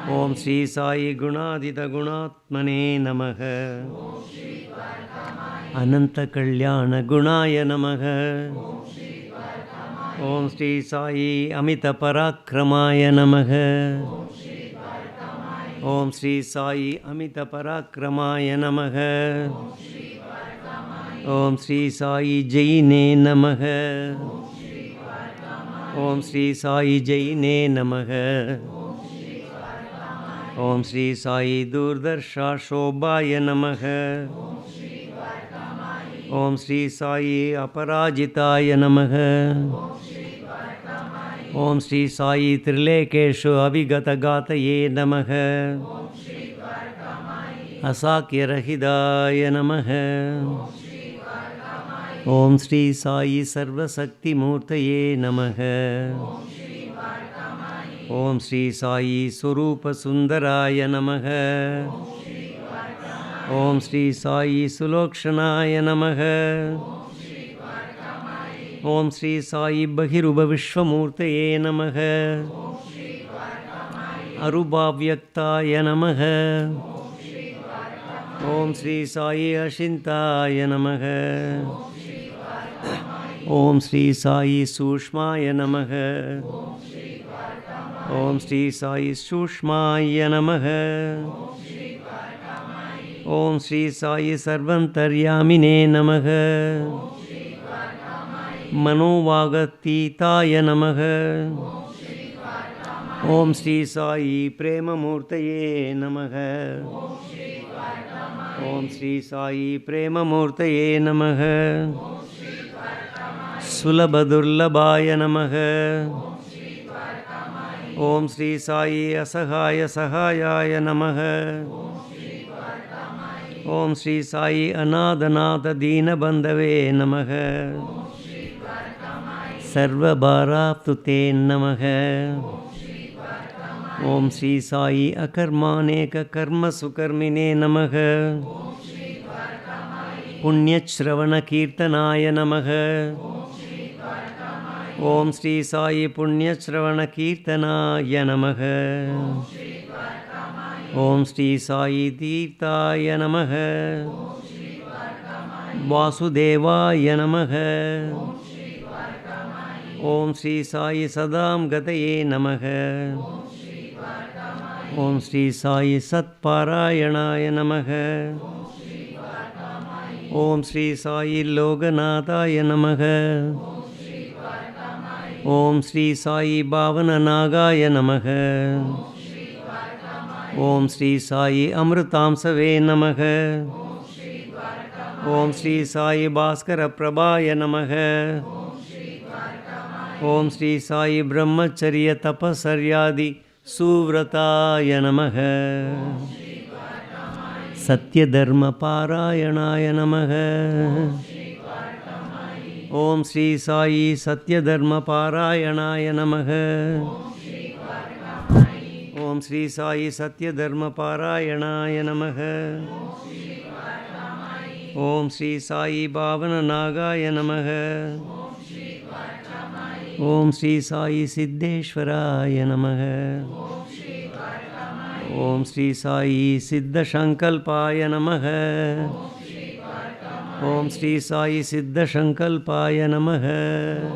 Om Sri Sai Gunadita Gunatmane Namaha. Ananta Kalyana Gunaya Namaha. Om Sri Sai Amita Parakramaya Namaha. Om Sri Sai Amita Parakramaya Namaha. Om Sri Sai Jaine Namaha. Om Sri Sai Jaine Namaha. Om Sri Sai Durdarsha Shobhaya Namaha. Om Sri Sai Aparajitaya Namaha. Om Sri Sai Trilekeshu Avigata Gataye Namaha. Asakya Rahidaya Namaha. Om Sri Sai Sarvasakti Murtaye Namaha. Om Sri Sai Surupa Sundaraya Namaha. Om Sri Sai Sulokshanaya Namaha. Om Sri Sai Bahiruba Vishwamurtaye Namaha. Arubhavyaktaya Namaha. Om Sri Sai Ashintaya Namaha. Om Sri Sai Sushmaya Namaha. Om Sri Sai Sushmaya Namaha. Om Sri Sai Sarvantaryamine Namaha. Manovagatitaya Namaha. Om Sri Sai Prema Murtaye Namaha. Om Sri Sai Prema Murtaye Namaha. Sulabhadurlabhaya Namaha. Om Sri Sai Asahaya Sahayaya Namaha. Om Sri Sai Anadanata Dina Bandhave Namaha. Sarva Bharaptute Namaha. Om Sri Sai Akarmaneka Karma Sukarmine Namaha. Punyachravana Kirtanaya Namaha. Om Sri Sai Punyachravana Kirtanaya Namaha. Om Sri Sai Tirthaya Namaha. Vasudevaya Namaha. Om Sri Sai Sadam Gataye Namaha. Om Sri Sai Satparayanaya Namaha. Om Sri Sai Loganataya Namaha. Om Sri Sai Bhavananagaya Namaha. Om Sri Sai Amrutamsave Namaha. Om Sri Sai Bhaskara Prabhaya Namaha. Om Sri Sai Brahmacharya Tapasaryadi Suvrataya Namaha. Satya Dharma Parayanaya Namaha. Om Sri Sai Satya Dharma Parayanaya Namaha. Om Sri Sai Satya Dharma Parayanaya Namaha. Om Sri Sai Bhavananagaya Namaha. Om Sri Sai Siddheshwaraya Namaha. Om Sri Sai Siddha Shankalpaya Namaha. Om Sri Sai Siddha Shankalpaya Namaha.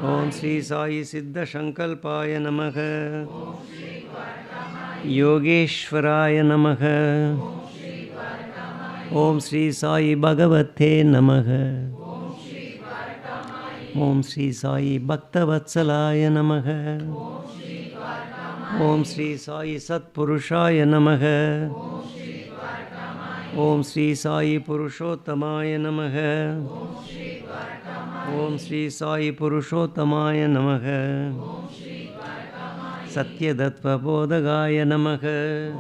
Om Sri Sai Siddha Shankalpaya Namaha. Yogeshwaraya Namaha. Om Sri Sai Bhagavate Namaha. Om Sri Sai Bhaktavatsalaya Namaha. Om Sri Sai Satpurushaya Namaha. Om Sri Sai Purushottamaya Namaha. Om Sri Sai Purushottamaya Namaha. Satyadattva Bodhagaya Namaha.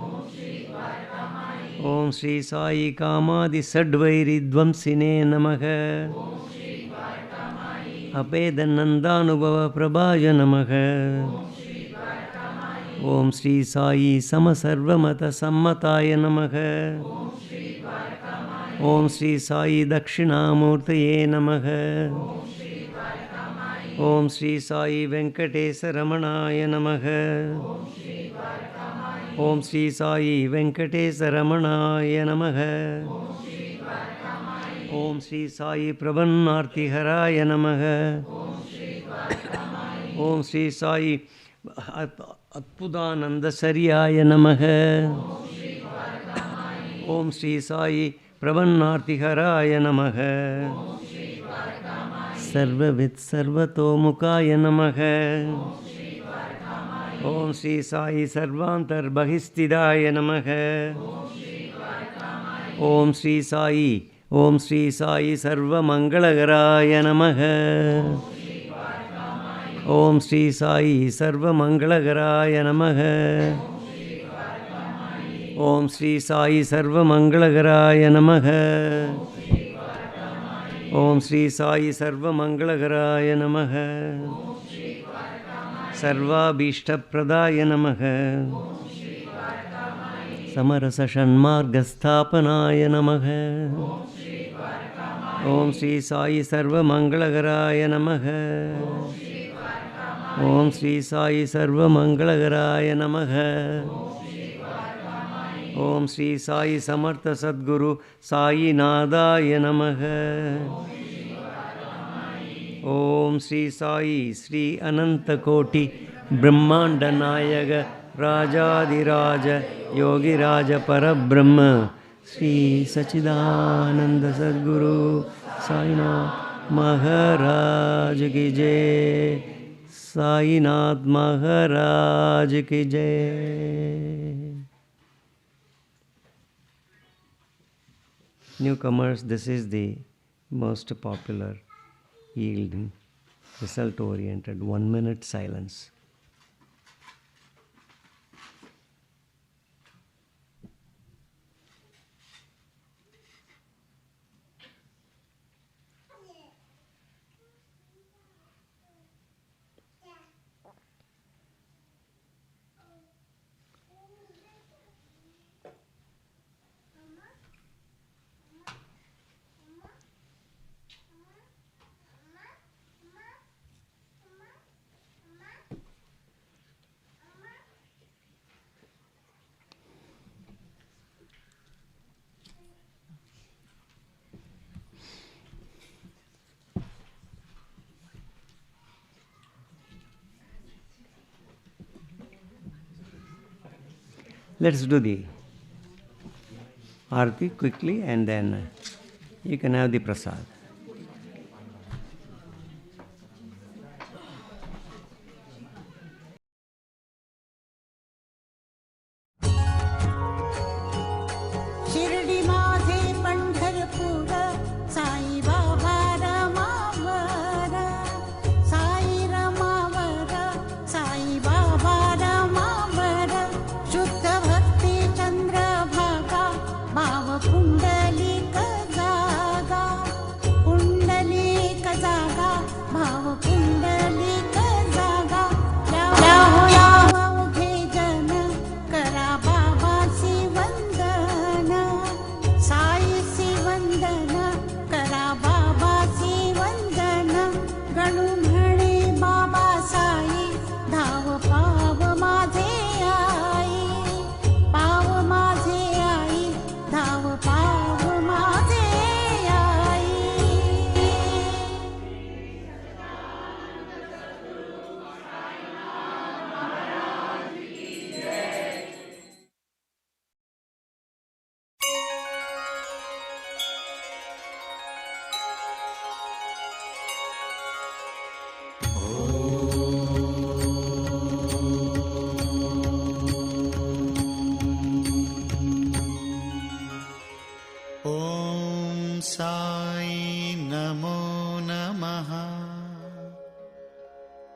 Om Sri Sai Kamadi Sadvairi Dvamsine Namaha. Apedanandanubhava Prabhaya Namaha. Om Sri Sai Samasarvamata Sammataya Namaha. Om Sri Sai Dakshinamurtaye Namaha. Om Sri Sai Venkatesa Ramanaya Namaha. Om Sri Sai Venkatesa Ramanaya Namaha. Om Sri Sai Prabhannartiharaya Namaha. Om Sri Sai Atpudananda Saryaya Namaha. Om Sri Sai Prabhannartiharaya Namaha. Sarvavit Sarvatomukaya Namaha. Om Sri Sai Sarvantar Bahistidaya Namaha. Om Sri Sai Sarvamangalagaraaya Namaha. Om Sri Sai Sarvamangalagaraaya Namaha. Om Sri Sai Sarvamangalagaraaya Namaha. Om Sri Sai Sarvamangalagaraaya Namaha. Sarvabhishtapradaaya Namaha. Samarasa Shanmargasthapanaya Namaha. Om Sri Sai Sarvamangalagaraaya Namaha. Om Sri Sai Sarvamangalagaraaya Namaha. Om Sri Sai Samartha Sadguru Sai Nadaya Namaha. Om Sri Sai Sri Ananta Koti Brahmanda Nayaga Rajadiraja Yogi Raja Parabrahma Sri Sachidananda Sadguru Sainath Maharaj Ki Jai. Sainath Maharaj Ki Jai. Newcomers, this is the most popular yielding, result-oriented 1 minute silence. Let's do the Arati quickly and then you can have the prasad.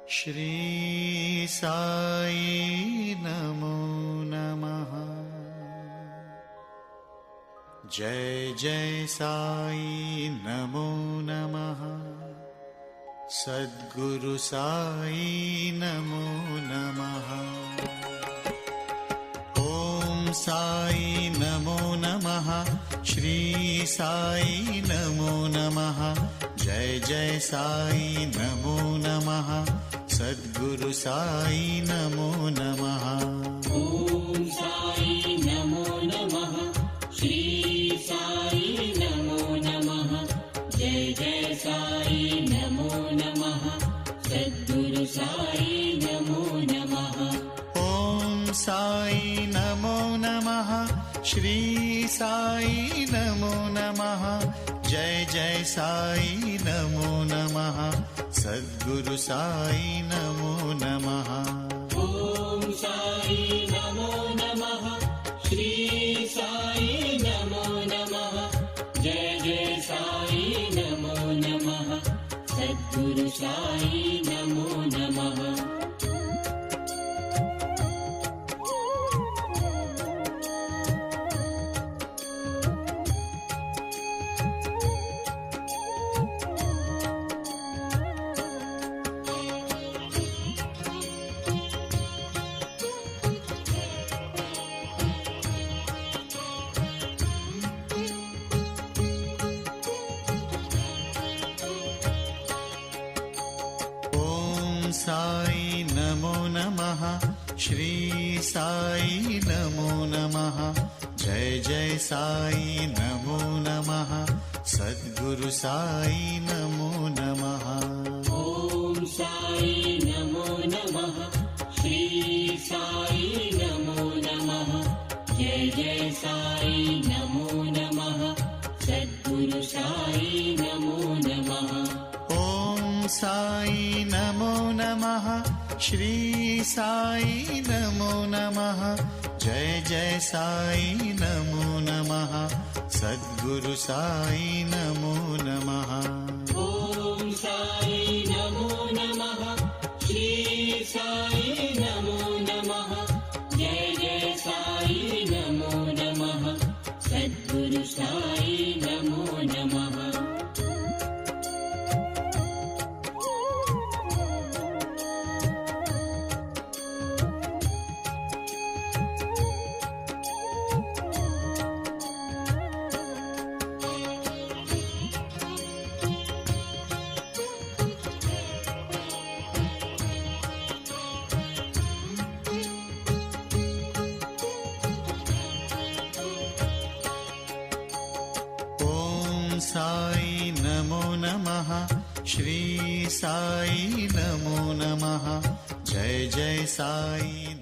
Shri Sai Namo Namaha. Jai Jai Sai Namo Namaha. Sadguru Sai Namo Namaha. Om Sai Namo Namaha. Shri Sai Namo Namaha. Jai Jai Sai Namo Namaha. Sadguru Sai Namo Namaha. Om Sai Namo Namaha. Shri Sai Namo Namaha. Jai Jai Sai Namo Namaha. Sadguru Sai Namo Namaha. Om Sai Namo Namaha. Shri Sai Namo Namaha. Jai Jai Sai Namo Namaha. Sadguru Sai Namo Namaha. Om Sai Namo Namaha. Shri Sai Namo Namaha. Jai Jai Sai Namo Namaha. Sadguru Sai Namo Namaha. Sai Namo Namaha. Shri Sai Namo Namaha. Jai Jai Sai Namo Namaha. Sadguru Sai Namo Namaha. Om Sai Namo Namaha. Shri Sai Namo Namaha. Jai Jai Sai Namo Namaha. Sadguru Sai Namo Namaha. Om Sai Namo Namaha. Shri Sai Namo Namaha. Jai Jai Sai Namo Namaha. Sadguru Sai Namo Namaha. Om Sai Namo Namaha. Shri Sai Namo Namaha. Jai Jai Sai Namo Namaha. Sadguru Sai Namo Namaha. Sai Namo Namaha. Shri Sai Namo Namaha. Jai Jai Sai